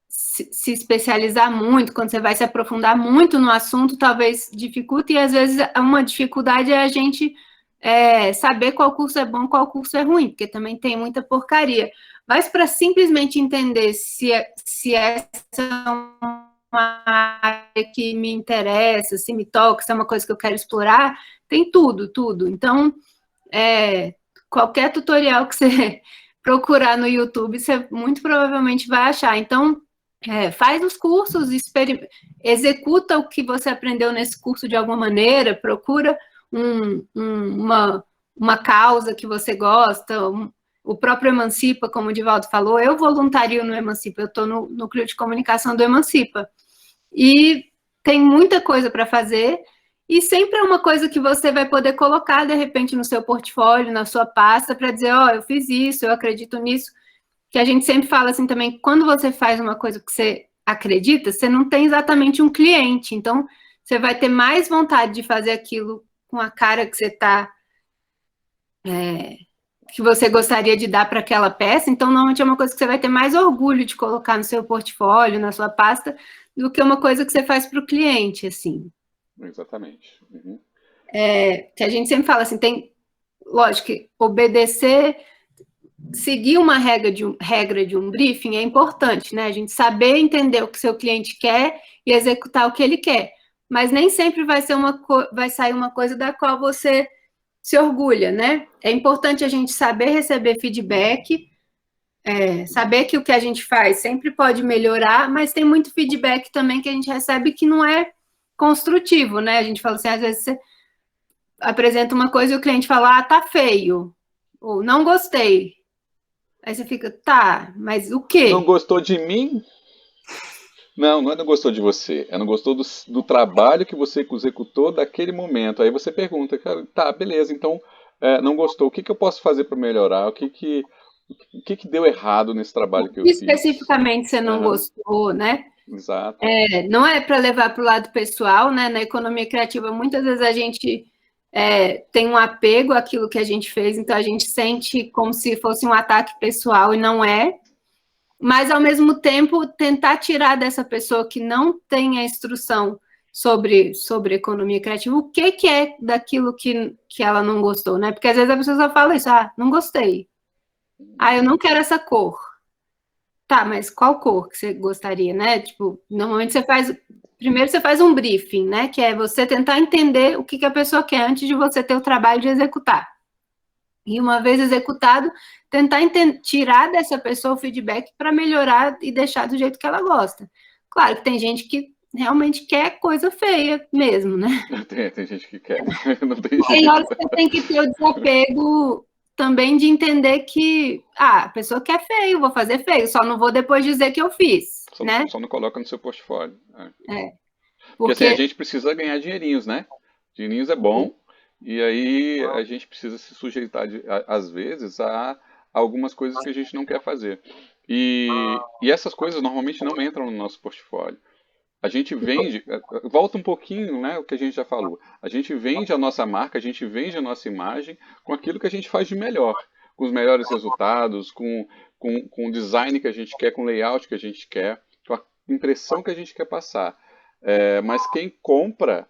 se especializar muito, quando você vai se aprofundar muito no assunto, talvez dificulte, e às vezes uma dificuldade é a gente saber qual curso é bom, qual curso é ruim, porque também tem muita porcaria. Mas para simplesmente entender se essa é uma área que me interessa, se me toca, se é uma coisa que eu quero explorar, tem tudo. Então, qualquer tutorial que você procurar no YouTube, você muito provavelmente vai achar. Então, faz os cursos, executa o que você aprendeu nesse curso de alguma maneira, procura uma causa que você gosta, o próprio Emancipa, como o Divaldo falou, eu voluntario no Emancipa, eu estou no núcleo de comunicação do Emancipa. E tem muita coisa para fazer, e sempre é uma coisa que você vai poder colocar, de repente, no seu portfólio, na sua pasta, para dizer, eu fiz isso, eu acredito nisso, que a gente sempre fala assim também, quando você faz uma coisa que você acredita, você não tem exatamente um cliente, então você vai ter mais vontade de fazer aquilo com a cara que você está... que você gostaria de dar para aquela peça, então normalmente é uma coisa que você vai ter mais orgulho de colocar no seu portfólio, na sua pasta, do que uma coisa que você faz para o cliente, assim. Exatamente. Uhum. Que a gente sempre fala assim, lógico que obedecer, seguir uma regra de um briefing é importante, né? A gente saber entender o que seu cliente quer e executar o que ele quer, mas nem sempre vai sair uma coisa da qual você se orgulha, né? É importante a gente saber receber feedback, saber que o que a gente faz sempre pode melhorar, mas tem muito feedback também que a gente recebe que não é construtivo, né? A gente fala assim, às vezes você apresenta uma coisa e o cliente fala, tá feio, ou não gostei. Aí você fica, tá, mas o quê? Não gostou de mim? Não não gostou de você. Não gostou do trabalho que você executou daquele momento. Aí você pergunta, cara, tá, beleza, então não gostou. O que eu posso fazer para melhorar? O que deu errado nesse trabalho que eu fiz? Especificamente você não gostou, né? Exato. Não é para levar para o lado pessoal, né? Na economia criativa, muitas vezes a gente tem um apego àquilo que a gente fez, então a gente sente como se fosse um ataque pessoal e não é. Mas, ao mesmo tempo, tentar tirar dessa pessoa que não tem a instrução sobre economia criativa, o que é daquilo que ela não gostou, né? Porque às vezes a pessoa só fala isso, não gostei. Eu não quero essa cor. Tá, mas qual cor que você gostaria, né? Tipo, normalmente primeiro você faz um briefing, né? Que é você tentar entender o que a pessoa quer antes de você ter o trabalho de executar. E uma vez executado, tentar tirar dessa pessoa o feedback para melhorar e deixar do jeito que ela gosta. Claro que tem gente que realmente quer coisa feia mesmo, né? Tem gente que quer. Não tem Tem hora que você tem que ter o desapego também de entender que a pessoa quer feio, vou fazer feio, só não vou depois dizer que eu fiz, né? Só não coloca no seu portfólio. Porque assim, a gente precisa ganhar dinheirinhos, né? Dinheirinhos é bom, e aí a gente precisa se sujeitar, às vezes, a algumas coisas que a gente não quer fazer. E essas coisas normalmente não entram no nosso portfólio. A gente vende, volta um pouquinho, né, o que a gente já falou. A gente vende a nossa marca, a gente vende a nossa imagem com aquilo que a gente faz de melhor, com os melhores resultados, com o design que a gente quer, com o layout que a gente quer, com a impressão que a gente quer passar. Mas quem compra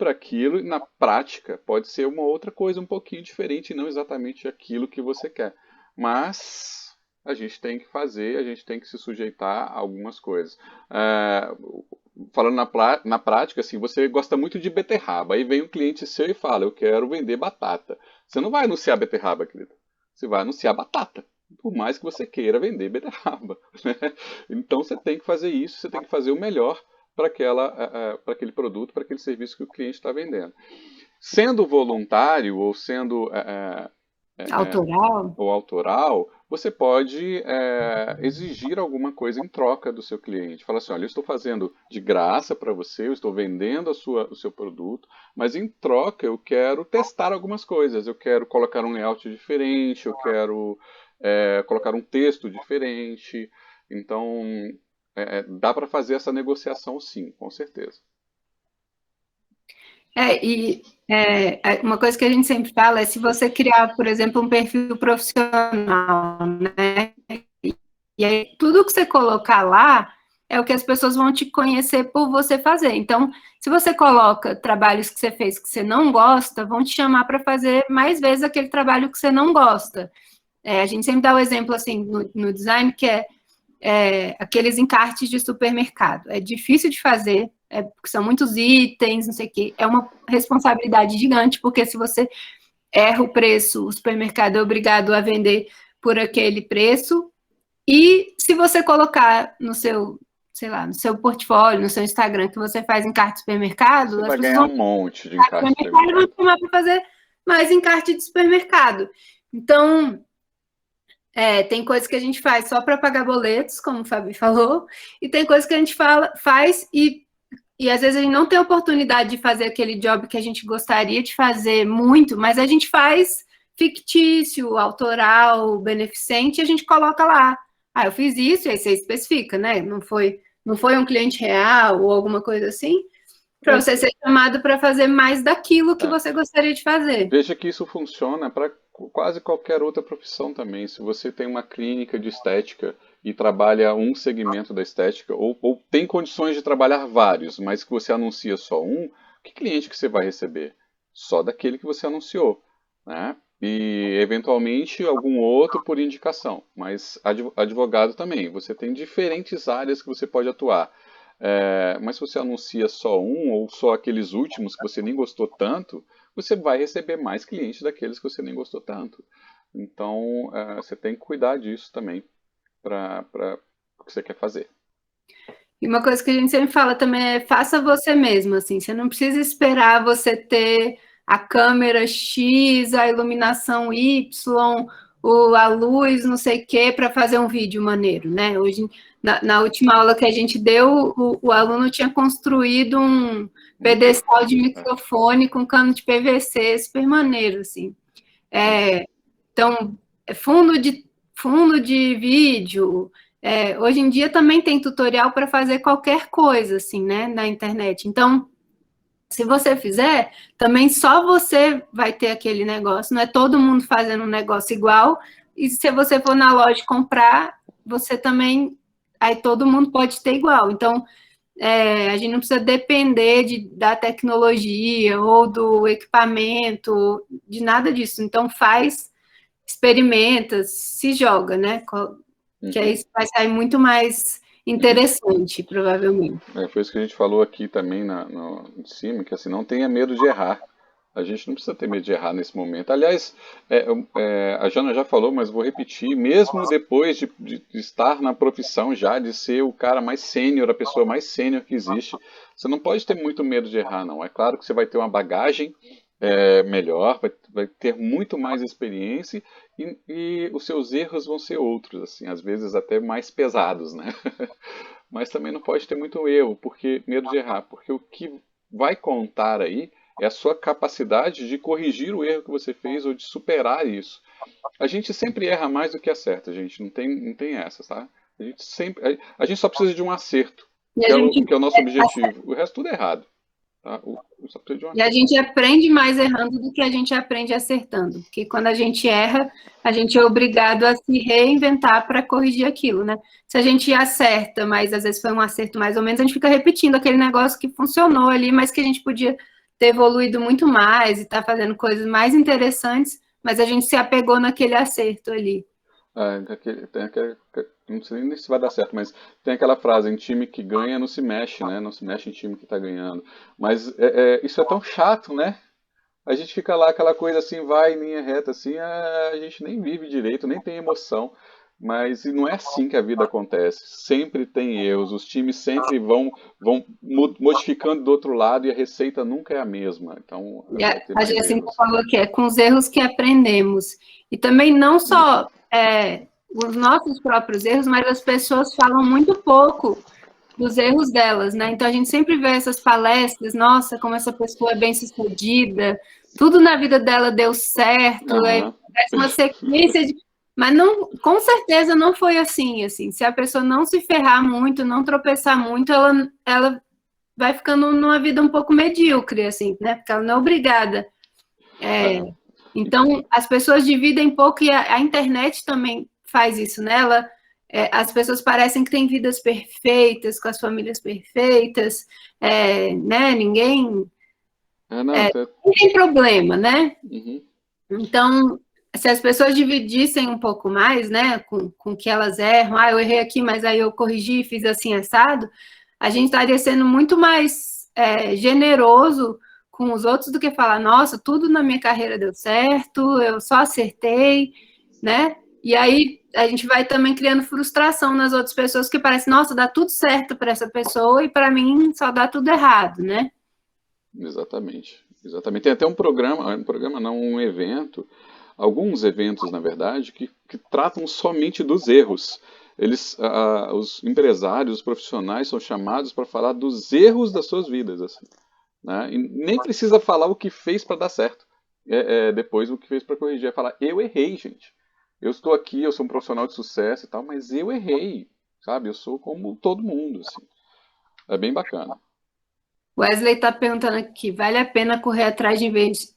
aquilo e na prática pode ser uma outra coisa um pouquinho diferente e não exatamente aquilo que você quer. Mas a gente tem que fazer, a gente tem que se sujeitar a algumas coisas. Falando na prática, assim, você gosta muito de beterraba, aí vem um cliente seu e fala, eu quero vender batata. Você não vai anunciar beterraba, querido. Você vai anunciar batata, por mais que você queira vender beterraba. Né? Então você tem que fazer isso, você tem que fazer o melhor para aquele produto, para aquele serviço que o cliente está vendendo. Sendo voluntário ou sendo autoral, você pode exigir alguma coisa em troca do seu cliente. Fala assim, olha, eu estou fazendo de graça para você, eu estou vendendo o seu produto, mas em troca eu quero testar algumas coisas. Eu quero colocar um layout diferente, eu quero colocar um texto diferente. Então, dá para fazer essa negociação sim, com certeza. Uma coisa que a gente sempre fala é se você criar, por exemplo, um perfil profissional, né? E aí tudo que você colocar lá é o que as pessoas vão te conhecer por você fazer. Então, Se você coloca trabalhos que você fez que você não gosta, vão te chamar para fazer mais vezes aquele trabalho que você não gosta. A gente sempre dá o exemplo, assim, no design, que é aqueles encartes de supermercado. É difícil de fazer, porque são muitos itens, não sei o quê. É uma responsabilidade gigante, porque se você erra o preço, o supermercado é obrigado a vender por aquele preço. E se você colocar no seu, sei lá, no seu portfólio, no seu Instagram, que você faz encarte de supermercado, Você as vai pessoas ganhar vão um monte de encarte de vão supermercado. chamar para fazer mais encarte de supermercado. Então, tem coisas que a gente faz só para pagar boletos, como o Fabi falou, e tem coisas que a gente faz e às vezes a gente não tem oportunidade de fazer aquele job que a gente gostaria de fazer muito, mas a gente faz fictício, autoral, beneficente, e a gente coloca lá. Eu fiz isso, e aí você especifica, né? Não foi um cliente real ou alguma coisa assim, para você ser chamado para fazer mais daquilo que você gostaria de fazer. Veja que isso funciona para quase qualquer outra profissão também. Se você tem uma clínica de estética e trabalha um segmento da estética, ou tem condições de trabalhar vários, mas que você anuncia só um, que cliente que você vai receber? Só daquele que você anunciou, né? E, eventualmente, algum outro por indicação. Mas advogado também. Você tem diferentes áreas que você pode atuar. Mas se você anuncia só um, ou só aqueles últimos que você nem gostou tanto, você vai receber mais clientes daqueles que você nem gostou tanto. Então, você tem que cuidar disso também para o que você quer fazer. E uma coisa que a gente sempre fala também é faça você mesmo, assim. Você não precisa esperar você ter a câmera X, a iluminação Y, a luz, não sei o quê, para fazer um vídeo maneiro, né? Hoje, na última aula que a gente deu, o aluno tinha construído um pedestal de microfone com cano de PVC, super maneiro, assim. Então, fundo de vídeo. Hoje em dia também tem tutorial para fazer qualquer coisa, assim, né, na internet. Então, se você fizer, também só você vai ter aquele negócio, não é todo mundo fazendo um negócio igual, e se você for na loja comprar, você também, aí todo mundo pode ter igual. Então, a gente não precisa depender da tecnologia ou do equipamento, de nada disso. Então, experimenta, se joga, né? Que aí vai sair muito mais interessante, provavelmente. Foi isso que a gente falou aqui também em cima, que assim, não tenha medo de errar. A gente não precisa ter medo de errar nesse momento. Aliás, a Jana já falou, mas vou repetir, mesmo depois de estar na profissão já, de ser o cara mais sênior, a pessoa mais sênior que existe, você não pode ter muito medo de errar, não. É claro que você vai ter uma bagagem melhor, vai ter muito mais experiência e os seus erros vão ser outros, assim, às vezes até mais pesados, né? Mas também não pode ter muito erro, medo de errar, porque o que vai contar aí é a sua capacidade de corrigir o erro que você fez ou de superar isso. A gente sempre erra mais do que acerta, gente, não tem essa, tá? A gente só precisa de um acerto, que é o nosso objetivo. O resto tudo é errado. Tá? E a gente aprende mais errando do que a gente aprende acertando. Porque quando a gente erra, a gente é obrigado a se reinventar para corrigir aquilo, né? Se a gente acerta, mas às vezes foi um acerto mais ou menos, a gente fica repetindo aquele negócio que funcionou ali, mas que a gente podia ter evoluído muito mais e tá fazendo coisas mais interessantes, mas a gente se apegou naquele acerto ali. Não sei nem se vai dar certo, mas tem aquela frase, em time que ganha não se mexe, né? Não se mexe em time que está ganhando. Mas isso é tão chato, né? A gente fica lá, aquela coisa assim, vai em linha reta, assim, a gente nem vive direito, nem tem emoção. Mas não é assim que a vida acontece. Sempre tem erros, os times sempre vão modificando do outro lado e a receita nunca é a mesma. Então, a Jéssica falou que é com os erros que aprendemos. E também não só os nossos próprios erros, mas as pessoas falam muito pouco dos erros delas, né? Então a gente sempre vê essas palestras, nossa, como essa pessoa é bem-sucedida, tudo na vida dela deu certo, parece uma sequência de... Mas não, com certeza não foi assim. Se a pessoa não se ferrar muito, não tropeçar muito, ela vai ficando numa vida um pouco medíocre, assim, né? Porque ela não é obrigada. Então, as pessoas dividem pouco e a internet também faz isso, né? as pessoas parecem que têm vidas perfeitas, com as famílias perfeitas, né? Ninguém tem problema, né? Uhum. Então, se as pessoas dividissem um pouco mais, né, com que elas erram, eu errei aqui, mas aí eu corrigi, fiz assim, assado, a gente estaria sendo muito mais generoso com os outros do que falar, nossa, tudo na minha carreira deu certo, eu só acertei, né? E aí a gente vai também criando frustração nas outras pessoas, que parece, nossa, dá tudo certo para essa pessoa e para mim só dá tudo errado, né? Exatamente. Tem até um programa não, um evento, alguns eventos, na verdade, que tratam somente dos erros. Os empresários, os profissionais são chamados para falar dos erros das suas vidas, assim, né? E nem precisa falar o que fez para dar certo. Depois o que fez para corrigir é falar, eu errei, gente. Eu estou aqui, eu sou um profissional de sucesso e tal, mas eu errei, sabe? Eu sou como todo mundo, assim. É bem bacana. Wesley está perguntando aqui, vale a pena correr atrás de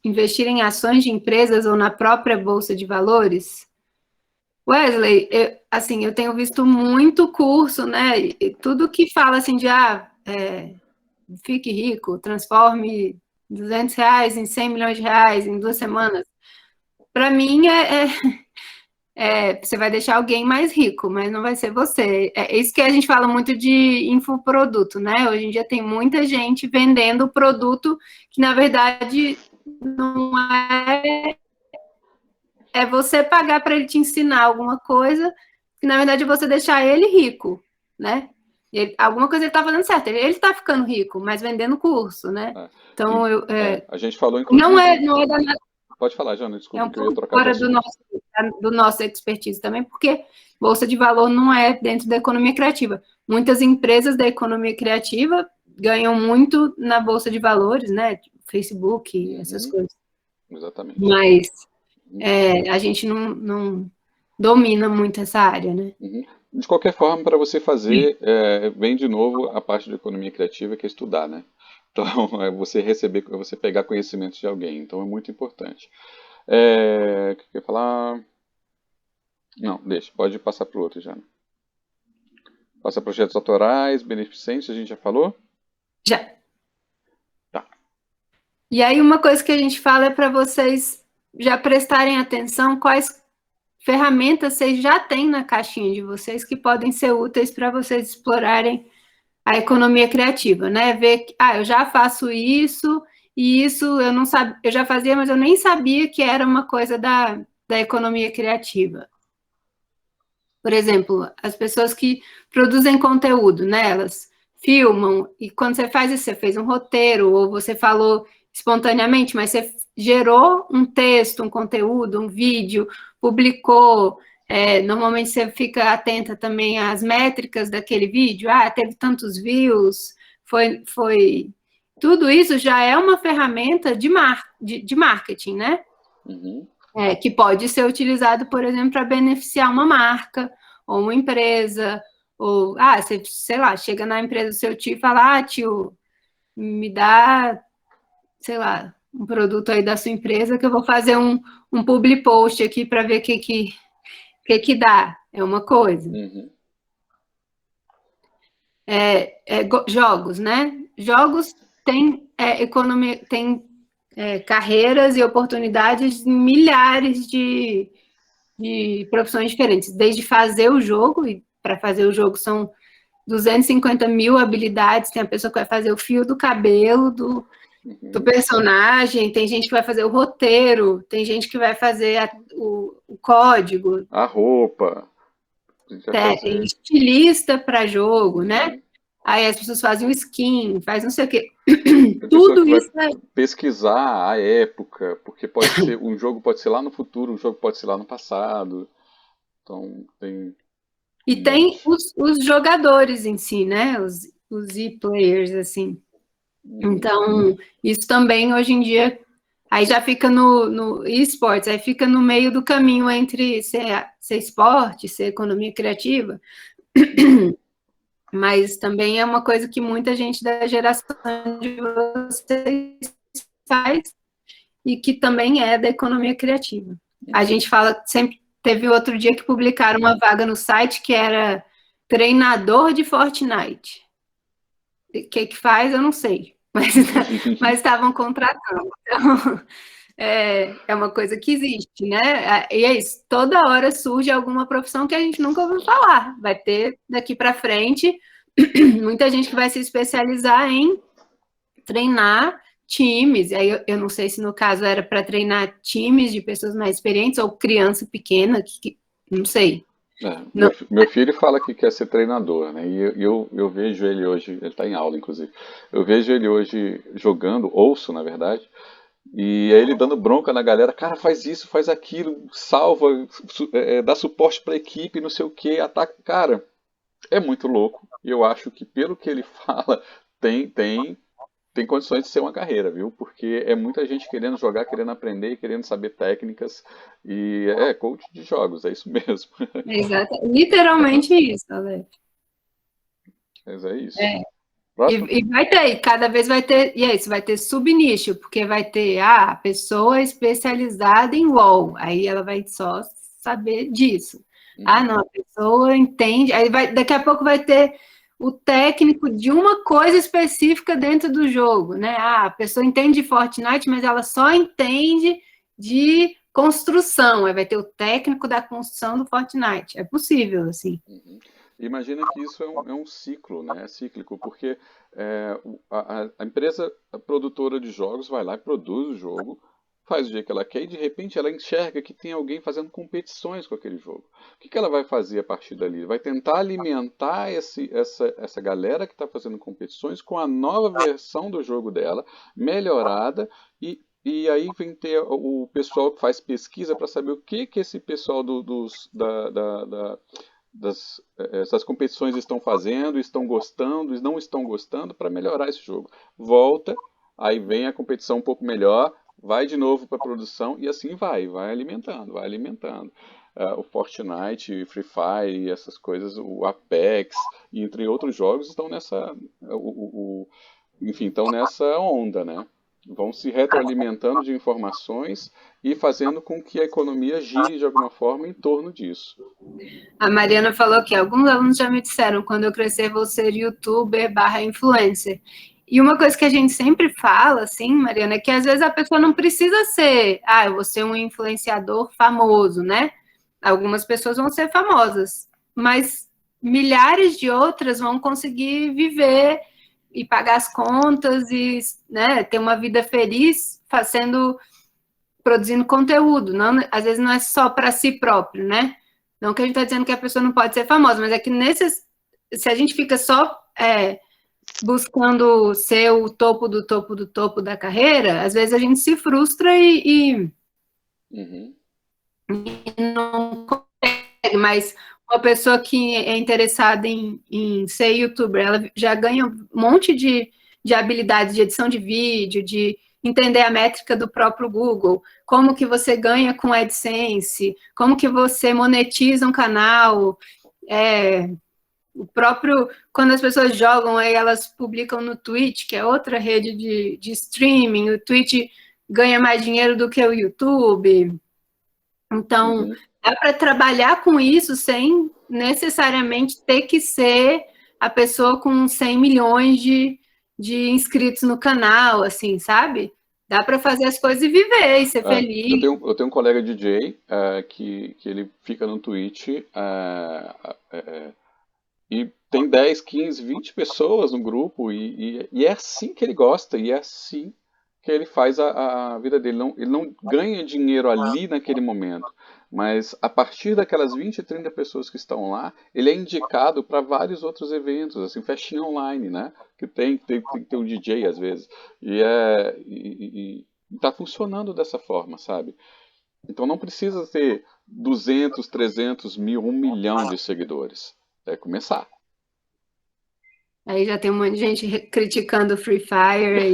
investir em ações de empresas ou na própria Bolsa de Valores? Wesley, eu tenho visto muito curso, né? E tudo que fala assim de, fique rico, transforme R$200 em 100 milhões de reais em 2 semanas. Para mim, você vai deixar alguém mais rico, mas não vai ser você. É isso que a gente fala muito de infoproduto, né? Hoje em dia tem muita gente vendendo produto que, na verdade, não é você pagar para ele te ensinar alguma coisa, que, na verdade, é você deixar ele rico, né? Alguma coisa ele está fazendo certo. Ele está ficando rico, mas vendendo curso, né? Então, a gente falou, inclusive... Não é da... Pode falar, Jana, desculpa, é um que eu ia trocar fora do nosso expertise também, porque Bolsa de Valor não é dentro da economia criativa. Muitas empresas da economia criativa ganham muito na Bolsa de Valores, né? Facebook, essas coisas. Exatamente. Mas a gente não domina muito essa área, né? De qualquer forma, para você fazer, vem de novo a parte de economia criativa, que é estudar, né? Então, é você pegar conhecimentos de alguém. Então, é muito importante. O que eu ia falar? Não, deixa. Pode passar para o outro, já. Passa projetos autorais, beneficentes, a gente já falou? Já. Tá. E aí, uma coisa que a gente fala é para vocês já prestarem atenção quais ferramentas vocês já têm na caixinha de vocês que podem ser úteis para vocês explorarem a economia criativa, né? Ver que, eu já faço isso, e isso eu não sabia, eu já fazia, mas eu nem sabia que era uma coisa da economia criativa. Por exemplo, as pessoas que produzem conteúdo, né? Elas filmam, e quando você faz isso, você fez um roteiro, ou você falou espontaneamente, mas você gerou um texto, um conteúdo, um vídeo, publicou. Normalmente você fica atenta também às métricas daquele vídeo, teve tantos views, foi... Tudo isso já é uma ferramenta de marketing, né? Que pode ser utilizado, por exemplo, para beneficiar uma marca, ou uma empresa, ou, você, sei lá, chega na empresa do seu tio e fala, tio, me dá, sei lá, um produto aí da sua empresa que eu vou fazer um public post aqui para ver o que dá. É uma coisa. Jogos, né? Jogos têm economia, tem carreiras e oportunidades em milhares de profissões diferentes, desde fazer o jogo, e para fazer o jogo são 250 mil habilidades, tem a pessoa que vai fazer o fio do cabelo do personagem, tem gente que vai fazer o roteiro, tem gente que vai fazer o código. A roupa. Tem estilista para jogo, né? Aí as pessoas fazem um skin, faz não sei o quê. Tudo isso pesquisar a época, porque pode ser um jogo pode ser lá no futuro, um jogo pode ser lá no passado. Então tem. E tem os jogadores em si, né? Os e-players, assim. Então, isso também hoje em dia aí já fica no esportes, aí fica no meio do caminho entre ser esporte, ser economia criativa. Mas também é uma coisa que muita gente da geração de vocês faz e que também é da economia criativa. A gente fala, sempre teve outro dia que publicaram uma vaga no site que era treinador de Fortnite. O que faz, eu não sei, mas estavam contratando. Então, é uma coisa que existe, né? E é isso, toda hora surge alguma profissão que a gente nunca ouviu falar. Vai ter daqui para frente muita gente que vai se especializar em treinar times. Aí eu não sei se no caso era para treinar times de pessoas mais experientes ou criança pequena, não sei. Meu filho fala que quer ser treinador, né? E eu vejo ele hoje, ele está em aula, inclusive. Eu vejo ele hoje jogando, ouço, na verdade, e aí ele dando bronca na galera, cara, faz isso, faz aquilo, salva, dá suporte para a equipe, não sei o que, ataca. Cara, é muito louco. E eu acho que, pelo que ele fala, tem condições de ser uma carreira, viu? Porque é muita gente querendo jogar, querendo aprender, querendo saber técnicas. E é coach de jogos, é isso mesmo. Exato, literalmente isso, Alex. Mas é isso. E vai ter, cada vez vai ter, e é isso, vai ter subnicho, porque vai ter a pessoa especializada em WoW, aí ela vai só saber disso. Não, a pessoa entende, aí daqui a pouco vai ter o técnico de uma coisa específica dentro do jogo, né? A pessoa entende de Fortnite, mas ela só entende de construção, aí vai ter o técnico da construção do Fortnite. É possível, assim. Imagina que isso é um ciclo, né? É cíclico, porque a empresa produtora de jogos vai lá e produz o jogo, faz o jeito que ela quer e de repente ela enxerga que tem alguém fazendo competições com aquele jogo. O que ela vai fazer a partir dali? Vai tentar alimentar essa galera que está fazendo competições com a nova versão do jogo dela, melhorada, e aí vem ter o pessoal que faz pesquisa para saber o que esse pessoal essas competições estão fazendo, estão gostando, não estão gostando, para melhorar esse jogo. Volta, aí vem a competição um pouco melhor, vai de novo para a produção e assim vai alimentando, vai alimentando. O Fortnite, Free Fire e essas coisas, o Apex, e entre outros jogos, estão estão nessa onda, né? Vão se retroalimentando de informações e fazendo com que a economia gire de alguma forma em torno disso. A Mariana falou que alguns alunos já me disseram, quando eu crescer vou ser youtuber/influencer. E uma coisa que a gente sempre fala, assim, Mariana, é que às vezes a pessoa não precisa ser, eu vou ser um influenciador famoso, né? Algumas pessoas vão ser famosas, mas milhares de outras vão conseguir viver e pagar as contas e, né, ter uma vida feliz produzindo conteúdo. Não, às vezes não é só para si próprio, né? Não que a gente está dizendo que a pessoa não pode ser famosa, mas é que se a gente fica só buscando ser o topo do topo do topo da carreira, às vezes a gente se frustra e não consegue. Mas uma pessoa que é interessada em ser youtuber, ela já ganha um monte de habilidades de edição de vídeo, de entender a métrica do próprio Google, como que você ganha com AdSense, como que você monetiza um canal, o próprio, quando as pessoas jogam, aí elas publicam no Twitch, que é outra rede de streaming, o Twitch ganha mais dinheiro do que o YouTube. Então, dá para trabalhar com isso sem necessariamente ter que ser a pessoa com 100 milhões de inscritos no canal, assim, sabe? Dá para fazer as coisas e viver, e ser feliz. Eu tenho um colega DJ que ele fica no Twitch e tem 10, 15, 20 pessoas no grupo e é assim que ele gosta, e é assim que ele faz a vida dele. Ele não ganha dinheiro ali naquele momento, mas a partir daquelas 20, 30 pessoas que estão lá, ele é indicado para vários outros eventos, assim, festinha online, né? Que tem um DJ às vezes. E tá funcionando dessa forma, sabe? Então não precisa ter 200, 300 mil, 1 milhão de seguidores. É começar. Aí já tem um monte de gente criticando o Free Fire aí.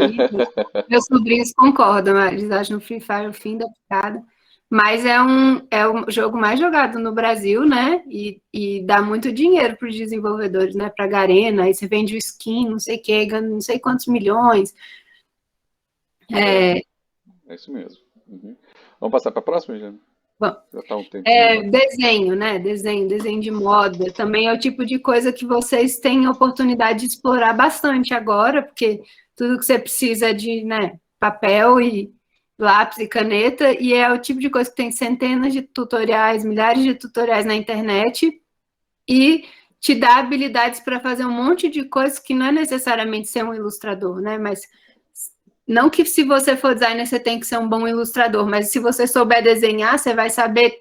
Meus sobrinhos concordam, eles acham o Free Fire o fim da picada. Mas é o jogo mais jogado no Brasil, né? E dá muito dinheiro para os desenvolvedores, né? Para a Garena, aí você vende o skin, não sei o que, ganha não sei quantos milhões. É isso mesmo. Vamos passar para a próxima, Jana? Já tá um tempo. Desenho, né? Desenho de moda. Também é o tipo de coisa que vocês têm oportunidade de explorar bastante agora, porque tudo que você precisa é de, né, papel e lápis e caneta, e é o tipo de coisa que tem centenas de tutoriais, milhares de tutoriais na internet, e te dá habilidades para fazer um monte de coisas que não é necessariamente ser um ilustrador, né? Mas não que se você for designer você tem que ser um bom ilustrador, mas se você souber desenhar, você vai saber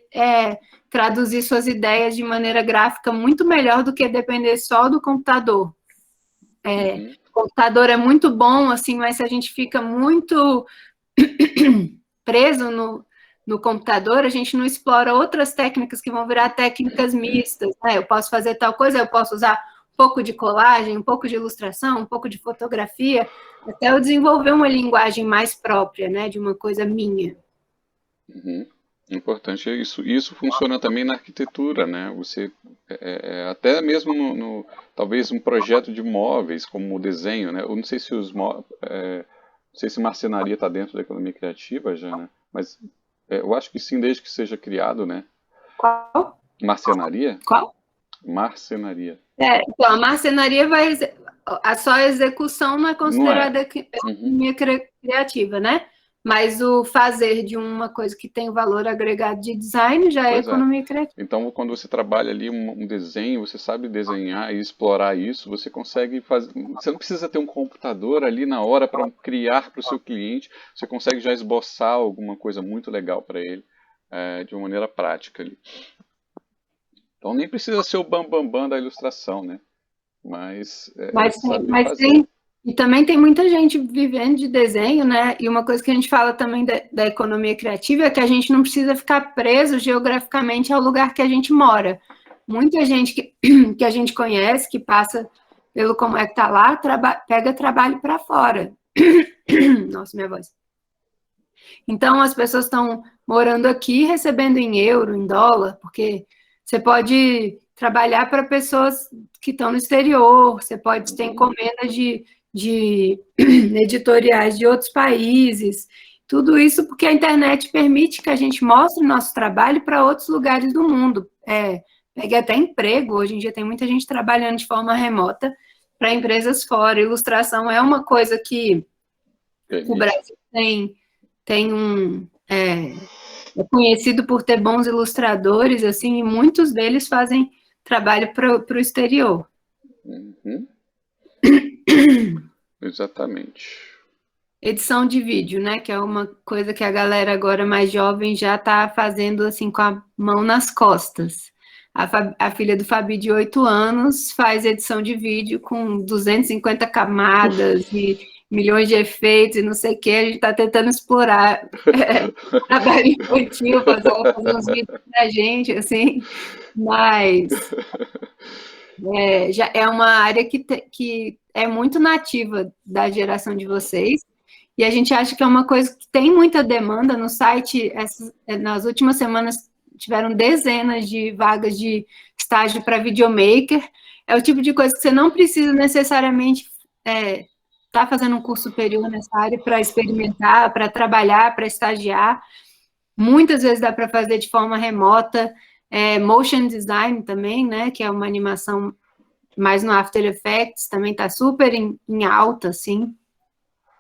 traduzir suas ideias de maneira gráfica muito melhor do que depender só do computador. O computador é muito bom, assim, mas se a gente fica muito preso no computador, a gente não explora outras técnicas que vão virar técnicas mistas, né? Eu posso fazer tal coisa, eu posso usar um pouco de colagem, um pouco de ilustração, um pouco de fotografia, até eu desenvolver uma linguagem mais própria, né, de uma coisa minha. Importante é isso. Isso funciona também na arquitetura, né? Você até mesmo talvez um projeto de móveis, como o desenho, né? Eu não sei se não sei se marcenaria está dentro da economia criativa, Jana, mas eu acho que sim, desde que seja criado, né? Qual? Marcenaria? Qual? Marcenaria. Então, a marcenaria só a execução não é considerada economia criativa, né? Mas o fazer de uma coisa que tem valor agregado de design já é economia criativa. Então, quando você trabalha ali um desenho, você sabe desenhar e explorar isso, você consegue fazer. Você não precisa ter um computador ali na hora para criar para o seu cliente, você consegue já esboçar alguma coisa muito legal para ele de uma maneira prática ali. Então, nem precisa ser o bam da ilustração, né? Mas fazer. E também tem muita gente vivendo de desenho, né? E uma coisa que a gente fala também da economia criativa é que a gente não precisa ficar preso geograficamente ao lugar que a gente mora. Muita gente que a gente conhece, que passa pelo Como é que tá lá, pega trabalho para fora. Nossa, minha voz. Então, as pessoas estão morando aqui, recebendo em euro, em dólar, porque você pode trabalhar para pessoas que estão no exterior, você pode ter encomendas de editoriais de outros países, tudo isso porque a internet permite que a gente mostre nosso trabalho para outros lugares do mundo. Pegue até emprego, hoje em dia tem muita gente trabalhando de forma remota para empresas fora. Ilustração é uma coisa que o Brasil é conhecido por ter bons ilustradores, assim, e muitos deles fazem trabalho para o exterior. Exatamente. Edição de vídeo, né? Que é uma coisa que a galera agora mais jovem já está fazendo assim com a mão nas costas. A filha do Fabi, de 8 anos, faz edição de vídeo com 250 camadas e milhões de efeitos e não sei o que. A gente está tentando explorar trabalho infantil, fazer uns vídeos pra gente, assim, mas já é uma área que é muito nativa da geração de vocês, e a gente acha que é uma coisa que tem muita demanda no site. Nas últimas semanas tiveram dezenas de vagas de estágio para videomaker. É o tipo de coisa que você não precisa necessariamente estar fazendo um curso superior nessa área para experimentar, para trabalhar, para estagiar. Muitas vezes dá para fazer de forma remota. Motion design também, né, que é uma animação mais no After Effects, também está super em alta, assim.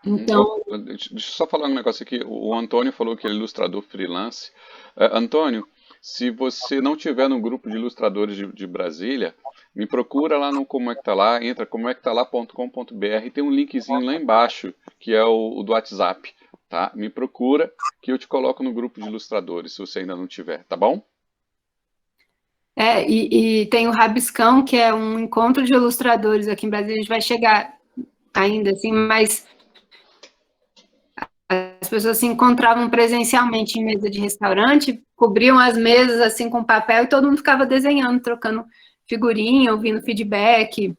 Então... Deixa eu só falar um negócio aqui. O Antônio falou que ele é ilustrador freelance. Antônio, se você não tiver no grupo de ilustradores de Brasília, me procura lá no Como é que tá lá, entra comoectalá.com.br, tem um linkzinho lá embaixo, que é o do WhatsApp, tá? Me procura que eu te coloco no grupo de ilustradores, se você ainda não tiver, tá bom? E tem o Rabiscão, que é um encontro de ilustradores aqui em Brasília. A gente vai chegar ainda, assim, mas as pessoas se encontravam presencialmente em mesa de restaurante, cobriam as mesas, assim, com papel, e todo mundo ficava desenhando, trocando figurinha, ouvindo feedback.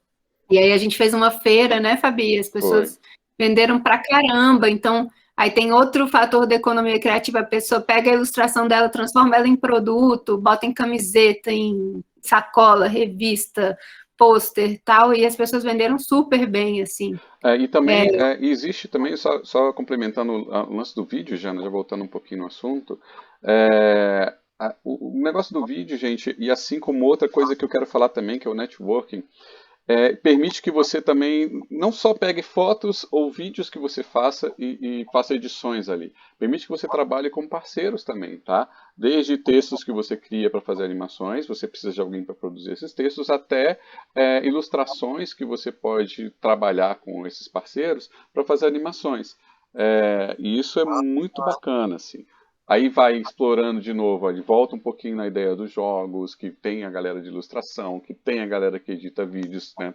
E aí a gente fez uma feira, né, Fabi? As pessoas venderam pra caramba. Então, aí tem outro fator da economia criativa: a pessoa pega a ilustração dela, transforma ela em produto, bota em camiseta, em sacola, revista, pôster, tal, e as pessoas venderam super bem, assim. E também existe também, só complementando o lance do vídeo, já voltando um pouquinho no assunto, o negócio do vídeo, gente, e assim como outra coisa que eu quero falar também, que é o networking, permite que você também não só pegue fotos ou vídeos que você faça e faça edições ali. Permite que você trabalhe com parceiros também, tá? Desde textos que você cria para fazer animações, você precisa de alguém para produzir esses textos, até ilustrações que você pode trabalhar com esses parceiros para fazer animações. E isso é muito bacana, assim. Aí vai explorando de novo, ele volta um pouquinho na ideia dos jogos, que tem a galera de ilustração, que tem a galera que edita vídeos, né,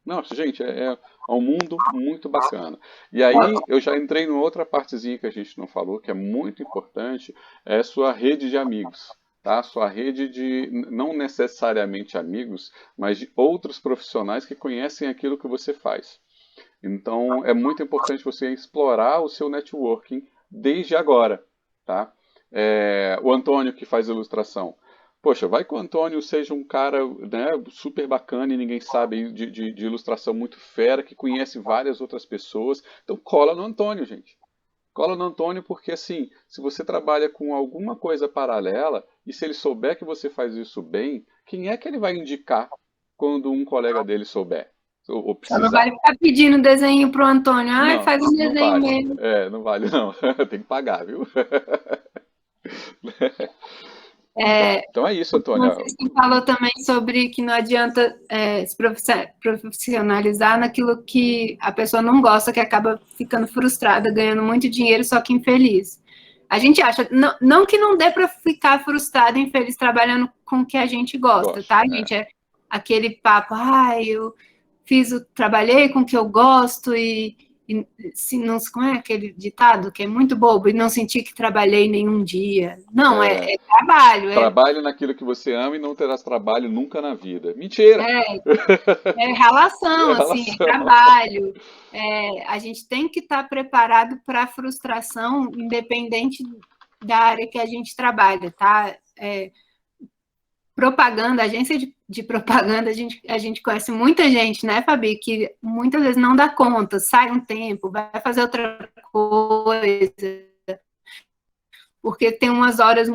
Nossa, gente, é um mundo muito bacana. E aí eu já entrei numa outra partezinha que a gente não falou, que é muito importante, é a sua rede de amigos. Tá? Sua rede de, não necessariamente amigos, mas de outros profissionais que conhecem aquilo que você faz. Então é muito importante você explorar o seu networking desde agora. Tá? O Antônio que faz ilustração. Poxa, vai que o Antônio seja um cara, né, super bacana e ninguém sabe de ilustração muito fera, que conhece várias outras pessoas. Então cola no Antônio, gente. Cola no Antônio porque, assim, se você trabalha com alguma coisa paralela e se ele souber que você faz isso bem, quem é que ele vai indicar quando um colega dele souber ou Só não precisar? vale ficar pedindo desenho pro Antônio. Ai, Não, faz um não desenho vale. mesmo. Não vale não. Tem que pagar, viu? Então é isso, Antônia. Você falou também sobre que não adianta se profissionalizar naquilo que a pessoa não gosta, que acaba ficando frustrada, ganhando muito dinheiro, só que infeliz. A gente acha, não que não dê para ficar frustrado e infeliz trabalhando com o que a gente gosta, tá, gente? É aquele papo, eu trabalhei com o que eu gosto e se não, como é aquele ditado que é muito bobo, e não senti que trabalhei nenhum dia. Não, é trabalho. Trabalhe naquilo que você ama e não terás trabalho nunca na vida. Mentira! Relação, assim, é trabalho. A gente tem que estar preparado para a frustração, independente da área que a gente trabalha, tá? Propaganda, agência de propaganda, a gente conhece muita gente, né, Fabi, que muitas vezes não dá conta, sai um tempo, vai fazer outra coisa, porque tem umas horas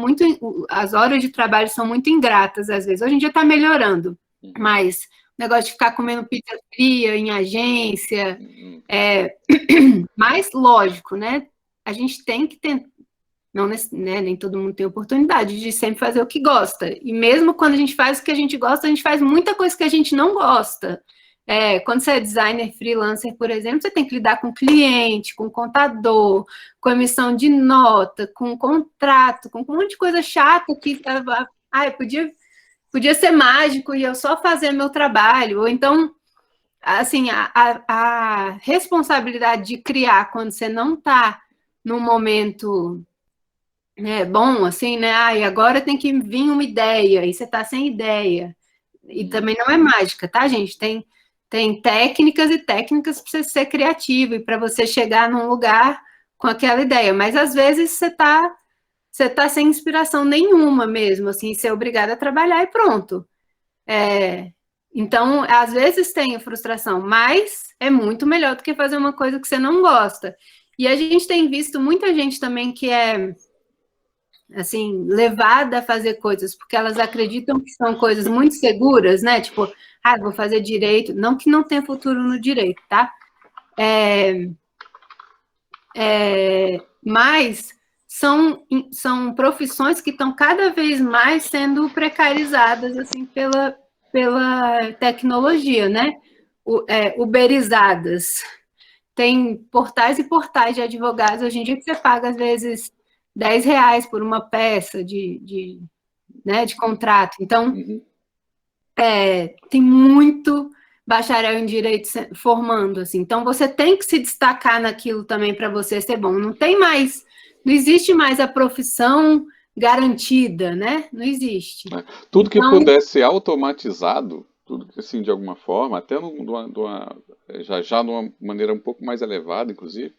as horas de trabalho são muito ingratas, às vezes. Hoje em dia está melhorando, mas o negócio de ficar comendo pizza fria em agência, mas lógico, né, a gente tem que tentar, não, né, nem todo mundo tem oportunidade de sempre fazer o que gosta. E mesmo quando a gente faz o que a gente gosta, a gente faz muita coisa que a gente não gosta. Quando você é designer freelancer, por exemplo, você tem que lidar com cliente, com contador, com emissão de nota, com contrato, com um monte de coisa chata que podia ser mágico e eu só fazer meu trabalho. Ou então, assim, a responsabilidade de criar quando você não está num momento bom, assim, né? E agora tem que vir uma ideia, e você tá sem ideia. E também não é mágica, tá, gente? Tem técnicas e técnicas para você ser criativo e para você chegar num lugar com aquela ideia. Mas às vezes você tá sem inspiração nenhuma mesmo, assim, você é obrigado a trabalhar e pronto. Então, às vezes tem frustração, mas é muito melhor do que fazer uma coisa que você não gosta. E a gente tem visto muita gente também que assim, levada a fazer coisas, porque elas acreditam que são coisas muito seguras, né? Tipo, vou fazer direito. Não que não tenha futuro no direito, tá? Mas são profissões que estão cada vez mais sendo precarizadas, assim, pela tecnologia, né? Uberizadas. Tem portais e portais de advogados hoje em dia que você paga, às vezes, R$10 por uma peça de contrato. Então, tem muito bacharel em direito formando, assim. Então, você tem que se destacar naquilo também para você ser bom. Não existe mais a profissão garantida, né? Não existe. Tudo que puder ser automatizado, tudo que, assim, de alguma forma, até já de uma maneira um pouco mais elevada, inclusive,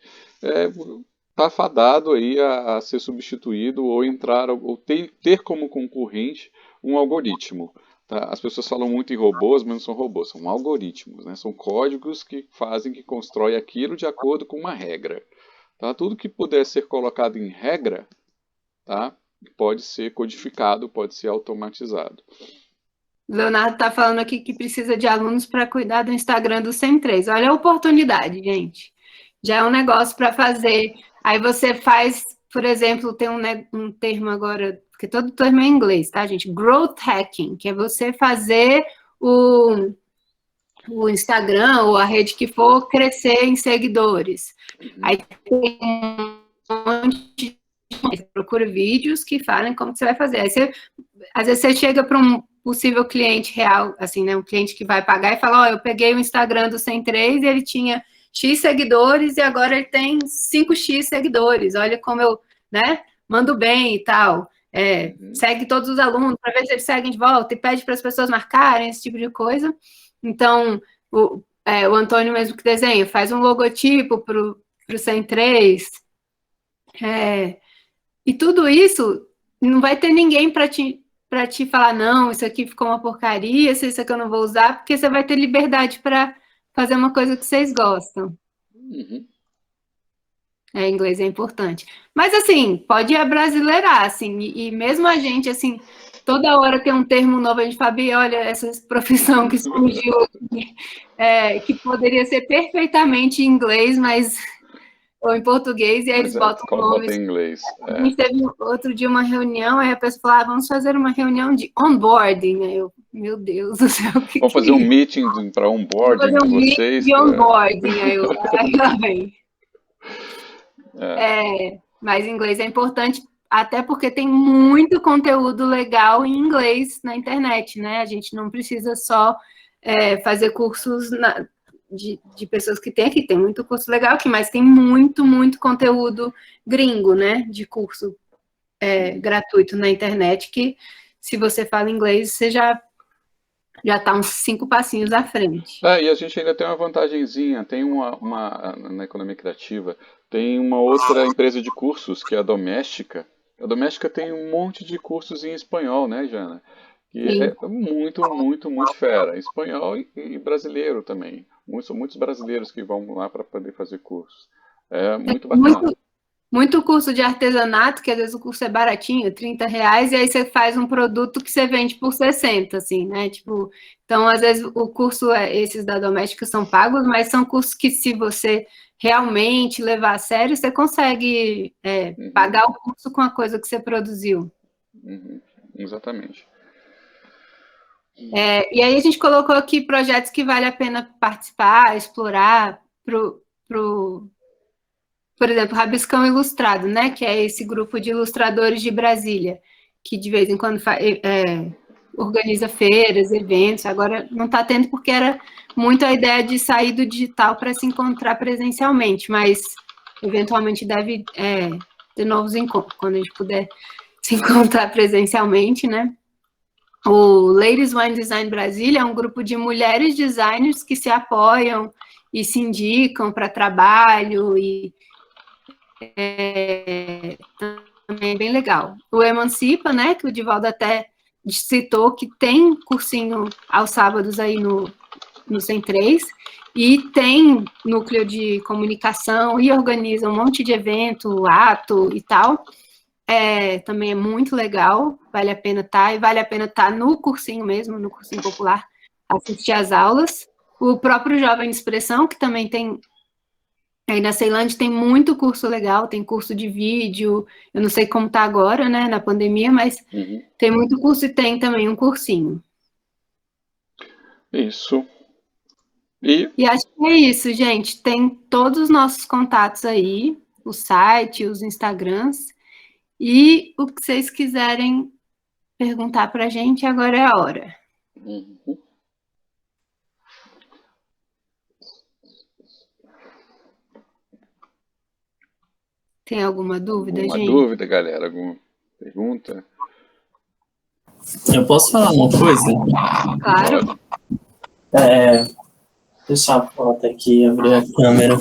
está fadado aí a ser substituído ou entrar, ou ter como concorrente um algoritmo. Tá? As pessoas falam muito em robôs, mas não são robôs, são algoritmos, né? São códigos que constroem aquilo de acordo com uma regra. Tá? Tudo que puder ser colocado em regra, tá? pode ser codificado, pode ser automatizado. Leonardo está falando aqui que precisa de alunos para cuidar do Instagram do Sem3. Olha a oportunidade, gente. Já é um negócio para fazer. Aí você faz, por exemplo, tem um termo agora, porque todo termo é em inglês, tá, gente? Growth hacking, que é você fazer o Instagram ou a rede que for crescer em seguidores. Aí tem um monte de... Procura vídeos que falem como que você vai fazer. Aí você, às vezes você chega para um possível cliente real, assim, né? Um cliente que vai pagar e fala, ó, eu peguei o Instagram do Sem3 e ele tinha X seguidores e agora ele tem 5X seguidores. Olha como eu, né? Mando bem e tal. Segue todos os alunos para ver se eles seguem de volta e pede para as pessoas marcarem, esse tipo de coisa. Então, o Antônio mesmo que desenha, faz um logotipo para o Sem3. E tudo isso, não vai ter ninguém para te falar, não, isso aqui ficou uma porcaria, isso aqui eu não vou usar, porque você vai ter liberdade para fazer uma coisa que vocês gostam. Inglês é importante. Mas, assim, pode abrasileirar, assim, e mesmo a gente, assim, toda hora tem um termo novo, a gente fala, olha, essa profissão que surgiu aqui, que poderia ser perfeitamente em inglês, mas... ou em português, e aí eles botam nomes. Em inglês. A gente teve outro dia uma reunião, aí a pessoa falava, vamos fazer uma reunião de onboarding. Aí eu, meu Deus do céu, vamos fazer um meeting para onboarding de vocês. De onboarding, aí eu, lá vem. Mas inglês é importante, até porque tem muito conteúdo legal em inglês na internet, né? A gente não precisa só fazer cursos de pessoas que tem aqui, tem muito curso legal aqui, mas tem muito, muito conteúdo gringo, né, de curso gratuito na internet, que se você fala inglês, você já está uns 5 passinhos à frente. E a gente ainda tem uma vantagenzinha, tem na economia criativa, tem uma outra empresa de cursos, que é a Doméstica. A Doméstica tem um monte de cursos em espanhol, né, Jana? Que é muito, muito, muito fera. Espanhol e brasileiro também. São muitos brasileiros que vão lá para poder fazer cursos. É muito bacana. Muito curso de artesanato, que às vezes o curso é baratinho, R$30, e aí você faz um produto que você vende por 60, assim, né? Tipo, então, às vezes, o curso, esses da Doméstica são pagos, mas são cursos que, se você realmente levar a sério, você consegue pagar o curso com a coisa que você produziu. Exatamente. E aí a gente colocou aqui projetos que vale a pena participar, explorar, por exemplo, Rabiscão Ilustrado, né? Que é esse grupo de ilustradores de Brasília, que de vez em quando organiza feiras, eventos. Agora não está tendo porque era muito a ideia de sair do digital para se encontrar presencialmente, mas eventualmente deve ter novos encontros, quando a gente puder se encontrar presencialmente, né? O Ladies Wine Design Brasília é um grupo de mulheres designers que se apoiam e se indicam para trabalho, e também é bem legal. O Emancipa, né, que o Divaldo até citou, que tem cursinho aos sábados aí no Sem3, e tem núcleo de comunicação e organiza um monte de evento, ato e tal. Também é muito legal, vale a pena estar, e vale a pena estar no cursinho mesmo, no cursinho popular, assistir às aulas. O próprio Jovem de Expressão, que também tem, aí na Ceilândia tem muito curso legal, tem curso de vídeo, eu não sei como está agora, né, na pandemia, mas tem muito curso e tem também um cursinho. Isso. E acho que é isso, gente, tem todos os nossos contatos aí, o site, os Instagrams, e o que vocês quiserem perguntar para a gente, agora é a hora. Tem alguma dúvida, gente? Alguma dúvida, galera? Alguma pergunta? Eu posso falar uma coisa? Claro. Deixa a foto aqui, abrir a câmera.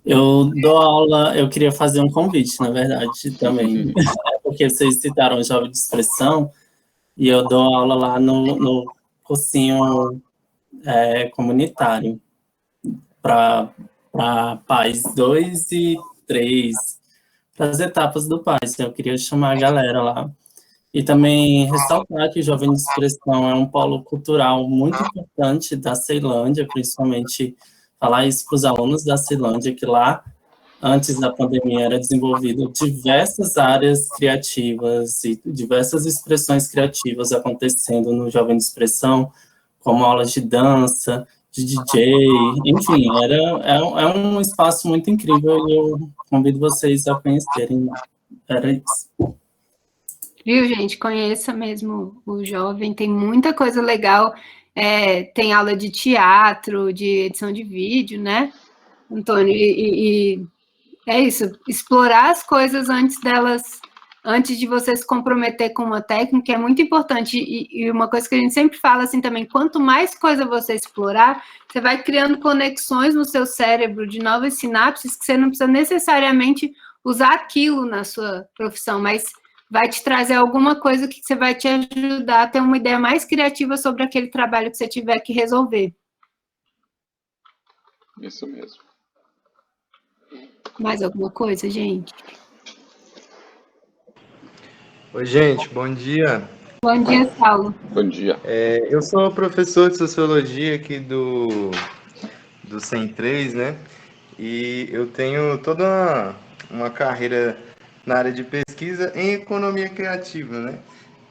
Eu dou aula, eu queria fazer um convite, na verdade, também, porque vocês citaram o Jovem de Expressão, e eu dou aula lá no cursinho comunitário, para pais 2 e 3, para as etapas do PAS. Eu queria chamar a galera lá. E também ressaltar que o Jovem de Expressão é um polo cultural muito importante da Ceilândia, principalmente falar isso para os alunos da Ceilândia, que lá, antes da pandemia, era desenvolvido diversas áreas criativas e diversas expressões criativas acontecendo no Jovem de Expressão, como aulas de dança, de DJ, enfim, é um espaço muito incrível e eu convido vocês a conhecerem. Era isso. Viu, gente? Conheça mesmo o Jovem, tem muita coisa legal. Tem aula de teatro, de edição de vídeo, né, Antônio? E é isso, explorar as coisas antes de você se comprometer com uma técnica é muito importante. E uma coisa que a gente sempre fala assim também, quanto mais coisa você explorar, você vai criando conexões no seu cérebro de novas sinapses que você não precisa necessariamente usar aquilo na sua profissão, mas vai te trazer alguma coisa que você vai te ajudar a ter uma ideia mais criativa sobre aquele trabalho que você tiver que resolver. Isso mesmo. Mais alguma coisa, gente? Oi, gente, bom dia. Bom dia, Saulo. Bom dia. Eu sou professor de Sociologia aqui do CEM3, né? E eu tenho toda uma carreira na área de pesquisa em economia criativa, né?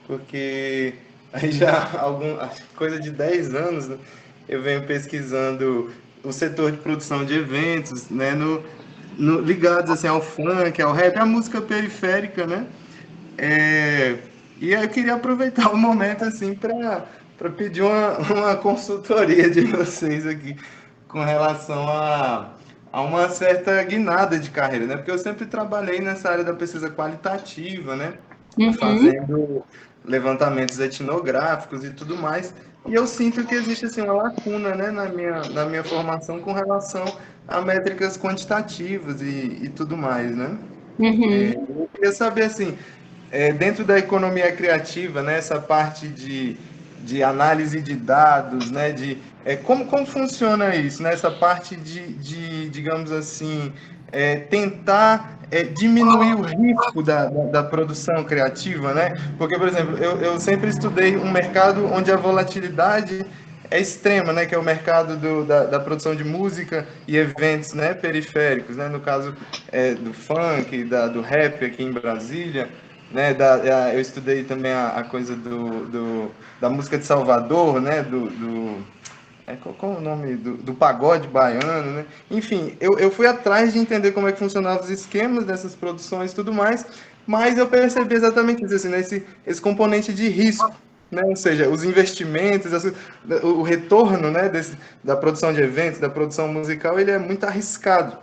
Porque aí já coisa de 10 anos, né, eu venho pesquisando o setor de produção de eventos, né? Ligados assim, ao funk, ao rap, à música periférica, né? E aí eu queria aproveitar o momento assim para pedir uma consultoria de vocês aqui com relação a uma certa guinada de carreira, né? Porque eu sempre trabalhei nessa área da pesquisa qualitativa, né? Fazendo levantamentos etnográficos e tudo mais. E eu sinto que existe assim uma lacuna, né, na minha formação com relação a métricas quantitativas e tudo mais, né? Eu queria saber assim, dentro da economia criativa, né, essa parte de análise de dados, né, como funciona isso, né, essa parte digamos assim, tentar diminuir o risco da produção criativa, né? Porque, por exemplo, eu sempre estudei um mercado onde a volatilidade é extrema, né, que é o mercado da produção de música e eventos, né, periféricos, né, no caso do funk, do rap aqui em Brasília, né, eu estudei também a coisa da música de Salvador, né, qual o nome do pagode baiano, né? Enfim, eu fui atrás de entender como é que funcionavam os esquemas dessas produções e tudo mais, mas eu percebi exatamente isso, assim, né, esse componente de risco, né? Ou seja, os investimentos, o retorno, né, da produção de eventos, da produção musical, ele é muito arriscado,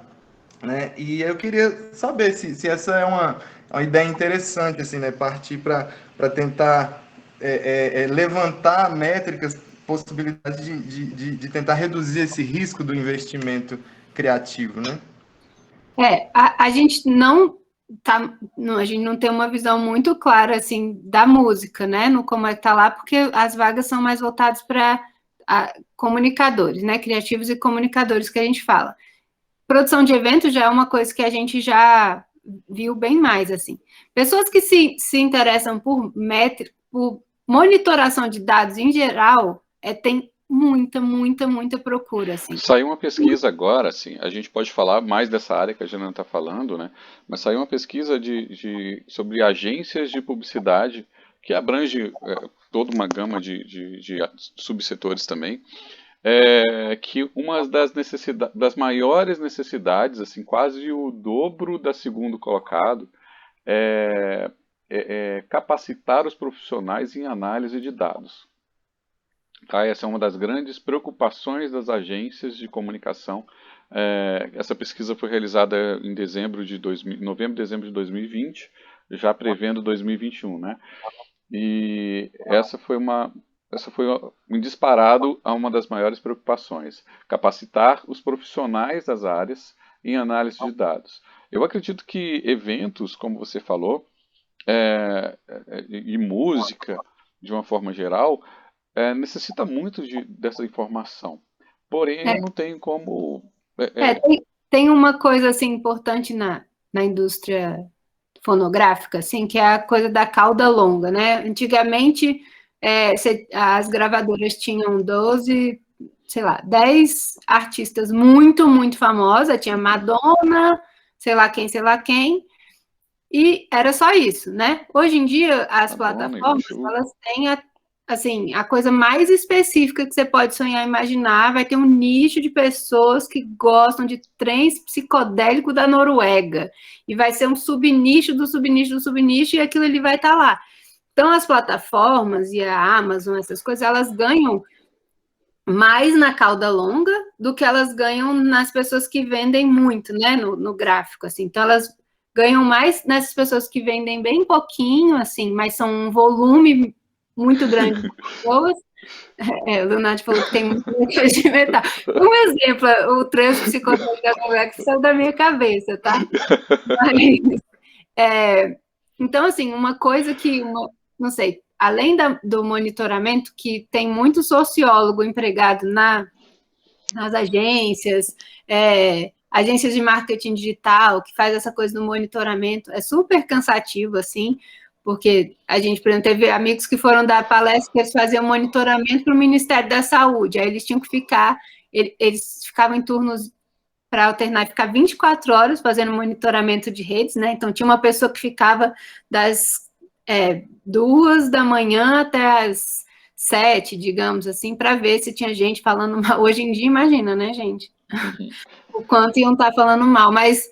né? E eu queria saber se essa é uma ideia interessante, assim, né? Partir para tentar levantar métricas, possibilidade de tentar reduzir esse risco do investimento criativo, né? A gente a gente não tem uma visão muito clara, assim, da música, né, no como é que tá lá, porque as vagas são mais voltadas para comunicadores, né, criativos e comunicadores que a gente fala. Produção de eventos já é uma coisa que a gente já viu bem mais, assim. Pessoas que se interessam por monitoração de dados em geral, tem muita procura, assim. Saiu uma pesquisa agora, assim, a gente pode falar mais dessa área que a Jana está falando, né? Mas saiu uma pesquisa sobre agências de publicidade que abrange toda uma gama de subsetores também. Que uma das maiores necessidades, assim, quase o dobro da segundo colocado, é capacitar os profissionais em análise de dados. Tá? Essa é uma das grandes preocupações das agências de comunicação. Essa pesquisa foi realizada em novembro, dezembro de 2020, já prevendo 2021, né? E essa foi um disparado a uma das maiores preocupações, capacitar os profissionais das áreas em análise de dados. Eu acredito que eventos, como você falou, e música, de uma forma geral, necessita muito dessa informação. Porém, não tem como... tem uma coisa assim importante na indústria fonográfica, assim, que é a coisa da cauda longa, né? Antigamente, as gravadoras tinham 12, sei lá, 10 artistas muito, muito famosas, tinha Madonna, sei lá quem, e era só isso, né? Hoje em dia, as plataformas, elas têm assim, a coisa mais específica que você pode sonhar e imaginar, vai ter um nicho de pessoas que gostam de trens psicodélicos da Noruega, e vai ser um subnicho do subnicho do subnicho, e aquilo ali vai estar lá. Então, as plataformas e a Amazon, essas coisas, elas ganham mais na cauda longa do que elas ganham nas pessoas que vendem muito, né, no gráfico, assim. Então, elas ganham mais nessas pessoas que vendem bem pouquinho, assim, mas são um volume muito grande de pessoas. O Leonardo falou que tem muito coisa de metal. Um exemplo, o trans psicodélico da Noruega que saiu da minha cabeça, tá? Mas, então, assim, uma coisa que, não sei, além do monitoramento, que tem muito sociólogo empregado nas agências, agências de marketing digital, que faz essa coisa do monitoramento, é super cansativo, assim, porque a gente, por exemplo, teve amigos que foram dar palestra que eles faziam monitoramento para o Ministério da Saúde, aí eles tinham que eles ficavam em turnos para alternar e ficar 24 horas fazendo monitoramento de redes, né? Então, tinha uma pessoa que ficava das 2 da manhã até as 7, digamos assim, para ver se tinha gente falando mal. Hoje em dia, imagina, né, gente? O quanto iam estar falando mal. Mas,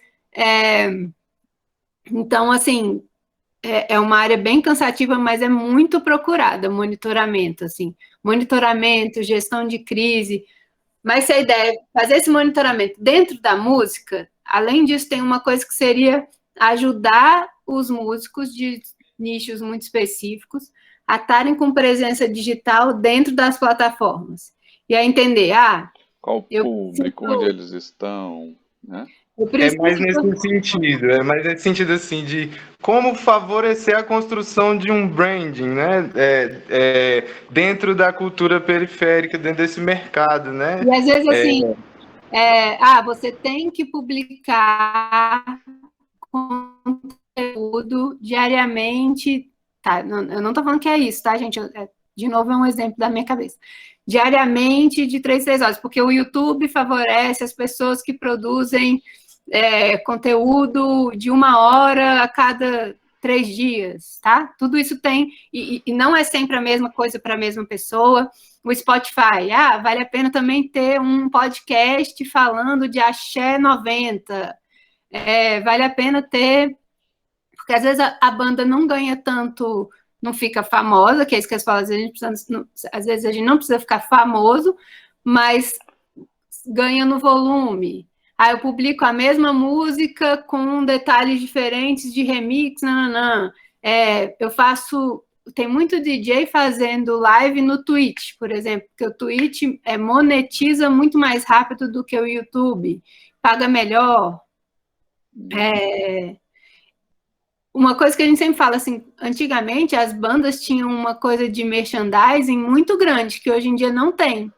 então, assim, é uma área bem cansativa, mas é muito procurada, monitoramento, assim. Monitoramento, gestão de crise. Mas se a ideia é fazer esse monitoramento dentro da música, além disso, tem uma coisa que seria ajudar os músicos de nichos muito específicos a estarem com presença digital dentro das plataformas. E a entender, qual público, onde eles estão, né? É mais nesse sentido assim, de como favorecer a construção de um branding, né? Dentro da cultura periférica, dentro desse mercado, né? E às vezes assim, você tem que publicar conteúdo diariamente, tá? Eu não tô falando que é isso, tá, gente? De novo, é um exemplo da minha cabeça. Diariamente, de 3 horas, porque o YouTube favorece as pessoas que produzem conteúdo de 1 hora a cada 3 dias, tá? Tudo isso tem, e não é sempre a mesma coisa para a mesma pessoa. O Spotify, vale a pena também ter um podcast falando de Axé 90, vale a pena ter, porque às vezes a banda não ganha tanto, não fica famosa, que é isso que eles falam, às vezes a gente não precisa ficar famoso, mas ganha no volume. Eu publico a mesma música com detalhes diferentes de remix, tem muito DJ fazendo live no Twitch, por exemplo, porque o Twitch monetiza muito mais rápido do que o YouTube, paga melhor. Uma coisa que a gente sempre fala, assim, antigamente as bandas tinham uma coisa de merchandising muito grande, que hoje em dia não tem.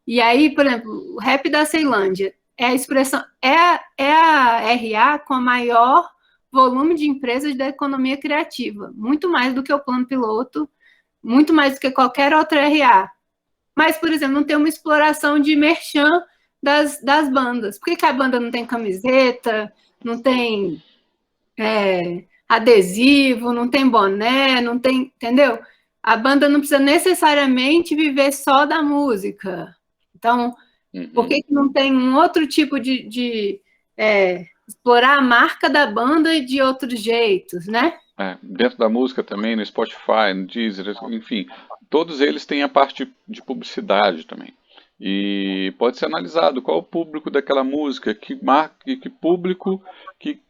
E aí, por exemplo, o Rap da Ceilândia é a expressão, é a RA com a maior volume de empresas da economia criativa, muito mais do que o Plano Piloto, muito mais do que qualquer outra RA. Mas, por exemplo, não tem uma exploração de merchan das bandas. Por que a banda não tem camiseta, não tem adesivo, não tem boné, não tem, entendeu? A banda não precisa necessariamente viver só da música. Então, por que não tem um outro tipo de explorar a marca da banda de outros jeitos, né? Dentro da música também, no Spotify, no Deezer, enfim, todos eles têm a parte de publicidade também. E pode ser analisado qual é o público daquela música, que público, que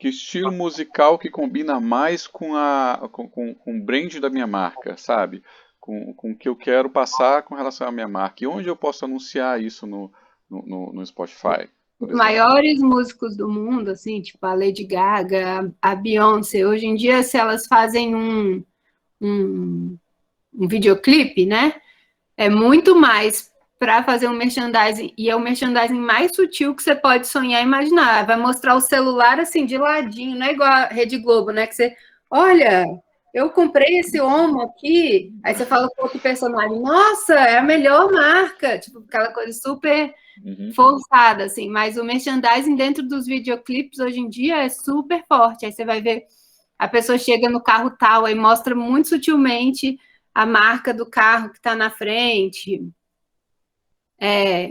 estilo musical que combina mais com o brand da minha marca, sabe? Com o que eu quero passar com relação à minha marca. E onde eu posso anunciar isso no Spotify? Os maiores músicos do mundo, assim, tipo a Lady Gaga, a Beyoncé, hoje em dia, se elas fazem um videoclipe, né? É muito mais para fazer um merchandising, e é o merchandising mais sutil que você pode sonhar e imaginar. Vai mostrar o celular assim, de ladinho, não é igual a Rede Globo, né? Que você, olha, eu comprei esse Omo aqui, aí você fala com outro personagem, nossa, é a melhor marca, tipo, aquela coisa super forçada, assim, mas o merchandising dentro dos videoclipes hoje em dia é super forte, aí você vai ver, a pessoa chega no carro tal, aí mostra muito sutilmente a marca do carro que está na frente.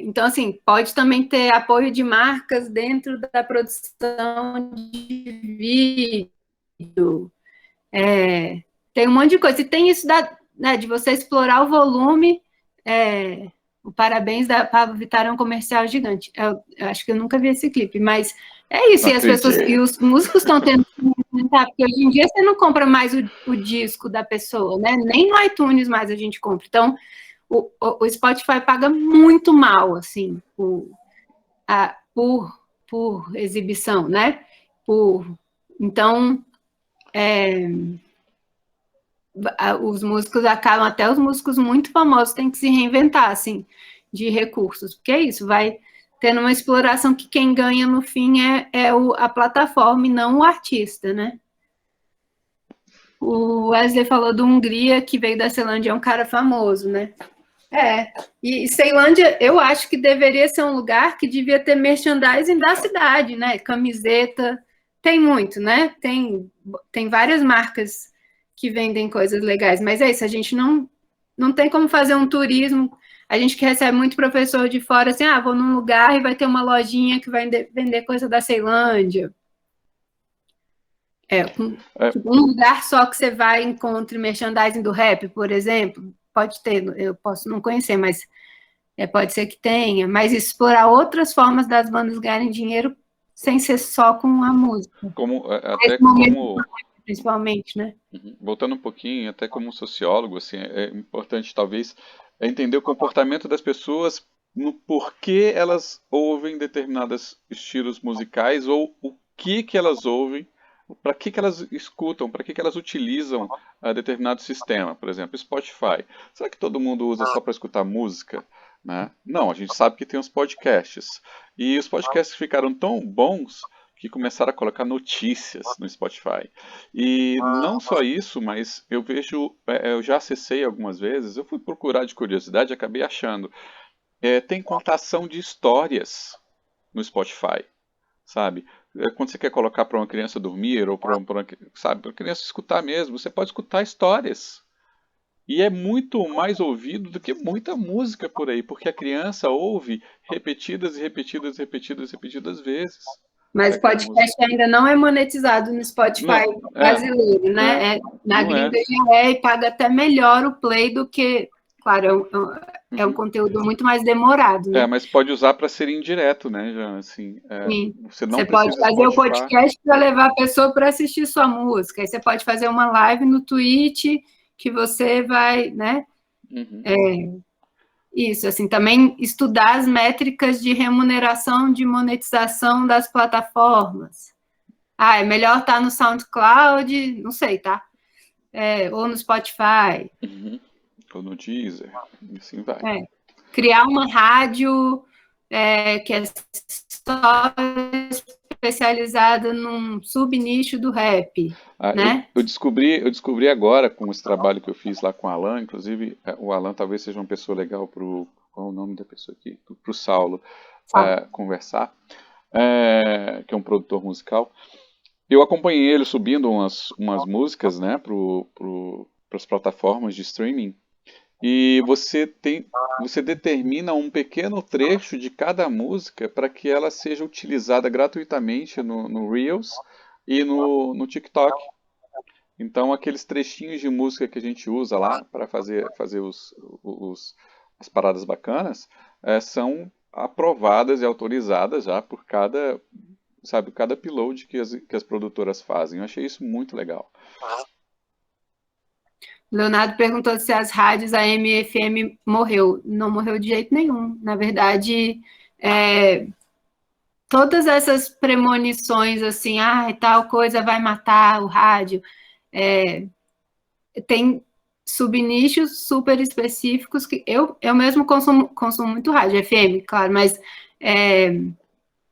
Então, assim, pode também ter apoio de marcas dentro da produção de vídeo. Tem um monte de coisa. E tem isso de você explorar o volume. O Parabéns da Pablo Vittar é um comercial gigante. Eu acho que eu nunca vi esse clipe, mas é isso. Não E as pessoas, e os músicos estão tendo que movimentar, porque hoje em dia você não compra mais o disco da pessoa, né? Nem no iTunes mais a gente compra. Então, o Spotify paga muito mal, assim, por exibição, né? Então, os músicos acabam, até os músicos muito famosos têm que se reinventar, assim, de recursos, porque é isso, vai tendo uma exploração que quem ganha no fim é a plataforma e não o artista, né? O Wesley falou do Hungria, que veio da Ceilândia, é um cara famoso, né? E Ceilândia, eu acho que deveria ser um lugar que devia ter merchandising da cidade, né? Camiseta, tem muito, né? Tem várias marcas que vendem coisas legais, mas é isso, a gente não tem como fazer um turismo. A gente que recebe muito professor de fora, assim, vou num lugar e vai ter uma lojinha que vai vender coisa da Ceilândia. Tipo, um lugar só que você vai e encontre merchandising do rap, por exemplo. Pode ter, eu posso não conhecer, mas pode ser que tenha. Mas explorar outras formas das bandas ganharem dinheiro sem ser só com a música. Principalmente, né? Voltando um pouquinho, até como sociólogo, assim, é importante talvez entender o comportamento das pessoas no porquê elas ouvem determinados estilos musicais ou o que elas ouvem, para que elas escutam, para que elas utilizam determinado sistema, por exemplo, Spotify. Será que todo mundo usa só para escutar música? Né? Não, a gente sabe que tem os podcasts. E os podcasts ficaram tão bons que começaram a colocar notícias no Spotify. E não só isso, mas eu vejo, eu já acessei algumas vezes, eu fui procurar de curiosidade e acabei achando. Tem contação de histórias no Spotify, sabe? Quando você quer colocar para uma criança dormir ou para uma criança escutar mesmo, você pode escutar histórias. E é muito mais ouvido do que muita música por aí, porque a criança ouve repetidas e repetidas e repetidas e repetidas vezes. Mas podcast ainda não é monetizado no Spotify brasileiro, né? Na gringa já e paga até melhor o play do que... Claro, é um conteúdo muito mais demorado, né? Mas pode usar para ser indireto, né, Jean? Assim, Sim. Você pode fazer o podcast para levar a pessoa para assistir sua música. Aí você pode fazer uma live no Twitch que você vai, né? Isso, assim, também estudar as métricas de remuneração, de monetização das plataformas. É melhor estar no SoundCloud, não sei, tá? Ou no Spotify. Ou no Deezer, e assim vai. Criar uma rádio que é só especializada num subnicho do rap, né? Eu descobri agora, com esse trabalho que eu fiz lá com o Alan, inclusive, o Alan talvez seja uma pessoa legal qual é o nome da pessoa aqui? Para o Saulo conversar, que é um produtor musical. Eu acompanhei ele subindo umas músicas, né, para as plataformas de streaming, e você determina um pequeno trecho de cada música para que ela seja utilizada gratuitamente no Reels e no TikTok. Então, aqueles trechinhos de música que a gente usa lá para fazer as paradas bacanas são aprovadas e autorizadas já por cada upload que as produtoras fazem. Eu achei isso muito legal. Leonardo perguntou se as rádios AM e FM morreu. Não morreu de jeito nenhum. Na verdade, todas essas premonições, assim, tal coisa vai matar o rádio, subnichos super específicos que eu mesmo consumo muito rádio, FM, claro, mas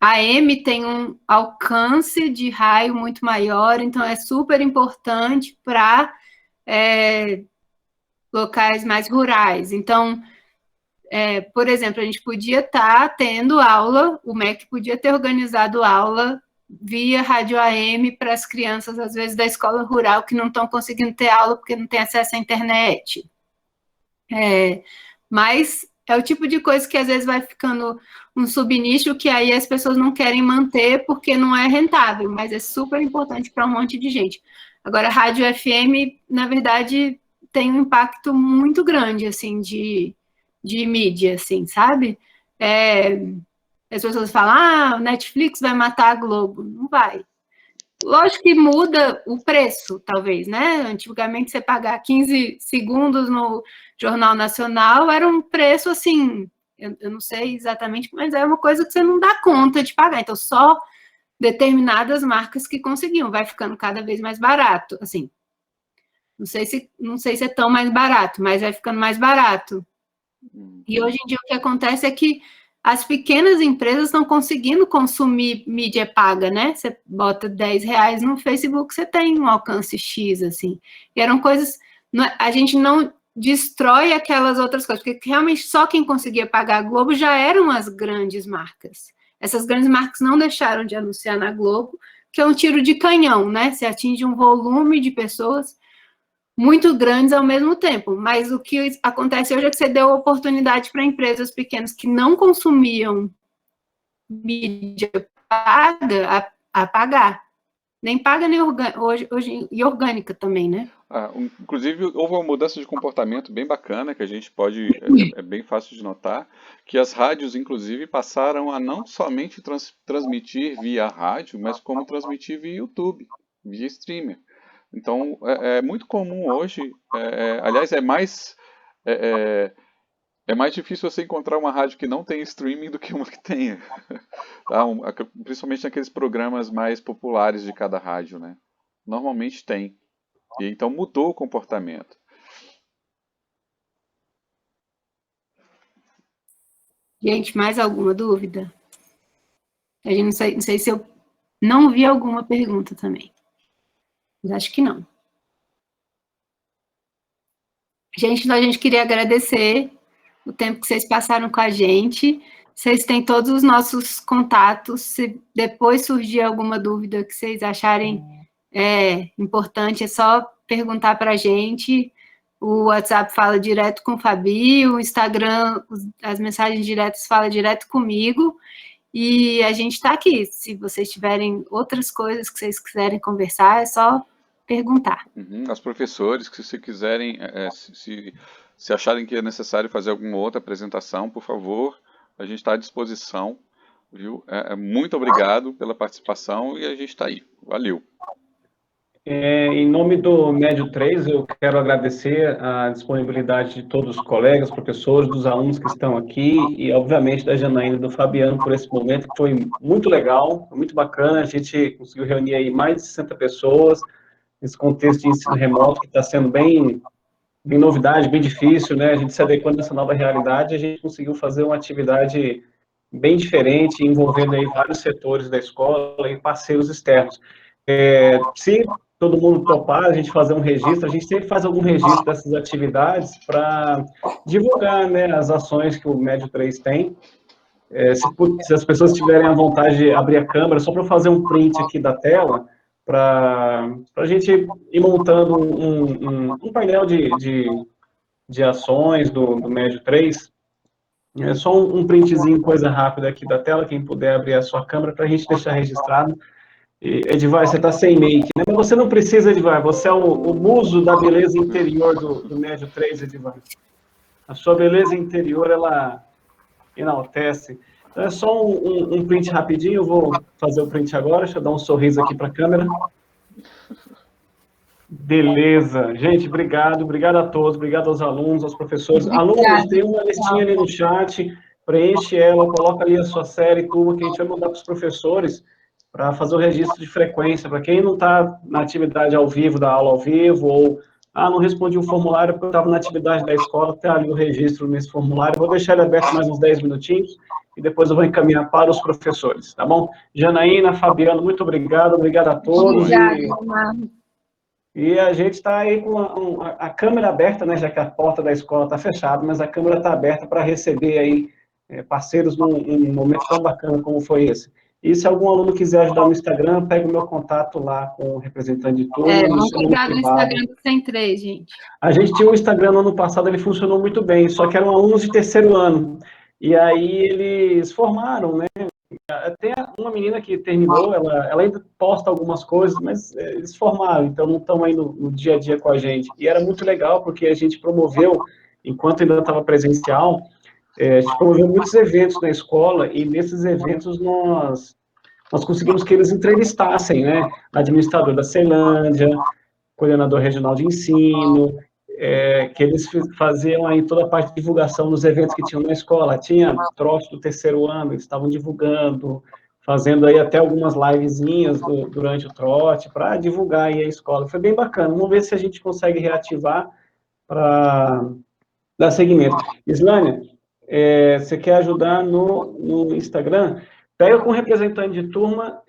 AM tem um alcance de raio muito maior, então é super importante para locais mais rurais. Então, por exemplo, a gente podia estar tendo aula, o MEC podia ter organizado aula via rádio AM para as crianças, às vezes, da escola rural, que não estão conseguindo ter aula porque não tem acesso à internet. Mas é o tipo de coisa que, às vezes, vai ficando um subnicho que aí as pessoas não querem manter porque não é rentável, mas é super importante para um monte de gente. Agora, rádio FM, na verdade, tem um impacto muito grande, assim, de mídia, assim, sabe? As pessoas falam, o Netflix vai matar a Globo. Não vai. Lógico que muda o preço, talvez, né? Antigamente, você pagar 15 segundos no Jornal Nacional era um preço, assim, eu não sei exatamente, mas é uma coisa que você não dá conta de pagar. Então, só determinadas marcas que conseguiam. Vai ficando cada vez mais barato, assim. Não sei se é tão mais barato, mas vai ficando mais barato. E hoje em dia o que acontece é que as pequenas empresas estão conseguindo consumir mídia paga, né? Você bota R$10 no Facebook, você tem um alcance X, assim. E eram coisas... A gente não destrói aquelas outras coisas, porque realmente só quem conseguia pagar a Globo já eram as grandes marcas. Essas grandes marcas não deixaram de anunciar na Globo, que é um tiro de canhão, né? Você atinge um volume de pessoas muito grandes ao mesmo tempo, mas o que acontece hoje é que você deu oportunidade para empresas pequenas que não consumiam mídia paga a pagar. Nem paga, nem hoje e orgânica também, né? Inclusive, houve uma mudança de comportamento bem bacana, que a gente pode, é bem fácil de notar, que as rádios, inclusive, passaram a não somente transmitir via rádio, mas como transmitir via YouTube, via streamer. Então, é muito comum hoje, aliás, é mais difícil você encontrar uma rádio que não tem streaming do que uma que tenha, tá? Principalmente naqueles programas mais populares de cada rádio, né? Normalmente tem. E então mudou o comportamento. Gente, mais alguma dúvida? A gente não sei se eu não vi alguma pergunta também. Mas acho que não. Gente, a gente queria agradecer o tempo que vocês passaram com a gente. Vocês têm todos os nossos contatos. Se depois surgir alguma dúvida que vocês acharem importante, é só perguntar para a gente. O WhatsApp fala direto com o Fabi, o Instagram, as mensagens diretas fala direto comigo. E a gente está aqui. Se vocês tiverem outras coisas que vocês quiserem conversar, é só perguntar. Aos professores, que se quiserem, se acharem que é necessário fazer alguma outra apresentação, por favor, a gente está à disposição, viu? Muito obrigado pela participação e a gente está aí. Valeu. Em nome do Médio 3, eu quero agradecer a disponibilidade de todos os colegas, professores, dos alunos que estão aqui e, obviamente, da Janaína e do Fabiano por esse momento, que foi muito legal, muito bacana. A gente conseguiu reunir aí mais de 60 pessoas, nesse contexto de ensino remoto, que está sendo bem novidade, bem difícil, né? A gente se adequando a essa nova realidade, a gente conseguiu fazer uma atividade bem diferente, envolvendo aí vários setores da escola e parceiros externos. Se todo mundo topar, a gente fazer um registro, a gente sempre faz algum registro dessas atividades para divulgar, né, as ações que o Médio 3 tem. Se as pessoas tiverem a vontade de abrir a câmera, só para eu fazer um print aqui da tela, para a gente ir montando um painel de ações do Médio 3. É só um printzinho, coisa rápida aqui da tela, quem puder abrir a sua câmera para a gente deixar registrado. Edivar, você está sem make, né? Mas você não precisa, Edivar, você é o muso da beleza interior do Médio 3, Edivar. A sua beleza interior, ela enaltece. Então, é só um print rapidinho, eu vou fazer o print agora, deixa eu dar um sorriso aqui para a câmera. Beleza. Gente, obrigado a todos, obrigado aos alunos, aos professores. Alunos, tem uma listinha ali no chat, preenche ela, coloca ali a sua série, turma, que a gente vai mandar para os professores para fazer o registro de frequência, para quem não está na atividade ao vivo, da aula ao vivo, ou Ah, não respondi o formulário porque eu estava na atividade da escola, até ali o registro nesse formulário. Vou deixar ele aberto mais uns 10 minutinhos e depois eu vou encaminhar para os professores, tá bom? Janaína, Fabiano, muito obrigado a todos. Obrigada, E a gente está aí com a câmera aberta, né, já que a porta da escola está fechada, mas a câmera está aberta para receber aí parceiros num momento tão bacana como foi esse. E se algum aluno quiser ajudar no Instagram, pega o meu contato lá com o representante de turma. Vamos cuidar do Instagram do 103, gente. A gente tinha um Instagram no ano passado, ele funcionou muito bem, só que eram alunos de terceiro ano. E aí eles formaram, né? Tem uma menina que terminou, ela ainda posta algumas coisas, mas eles formaram, então não estão aí no dia a dia com a gente. E era muito legal, porque a gente promoveu, enquanto ainda estava presencial, a gente promoveu muitos eventos na escola, e nesses eventos nós conseguimos que eles entrevistassem, né? Administrador da Ceilândia, coordenador regional de ensino, que eles faziam aí toda a parte de divulgação dos eventos que tinham na escola. Tinha trote do terceiro ano, eles estavam divulgando, fazendo aí até algumas livezinhas durante o trote, para divulgar aí a escola. Foi bem bacana. Vamos ver se a gente consegue reativar para dar seguimento. Islânia, você quer ajudar no Instagram? Pega com o representante de turma,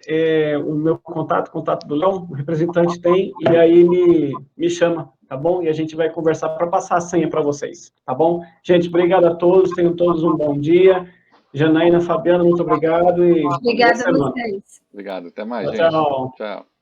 o meu contato do Léo, o representante tem, e aí ele me chama, tá bom? E a gente vai conversar para passar a senha para vocês, tá bom? Gente, obrigado a todos, tenham todos um bom dia. Janaína, Fabiana, muito obrigado. E Obrigada a vocês. Obrigado, até mais, Tchau, gente. tchau. Tchau.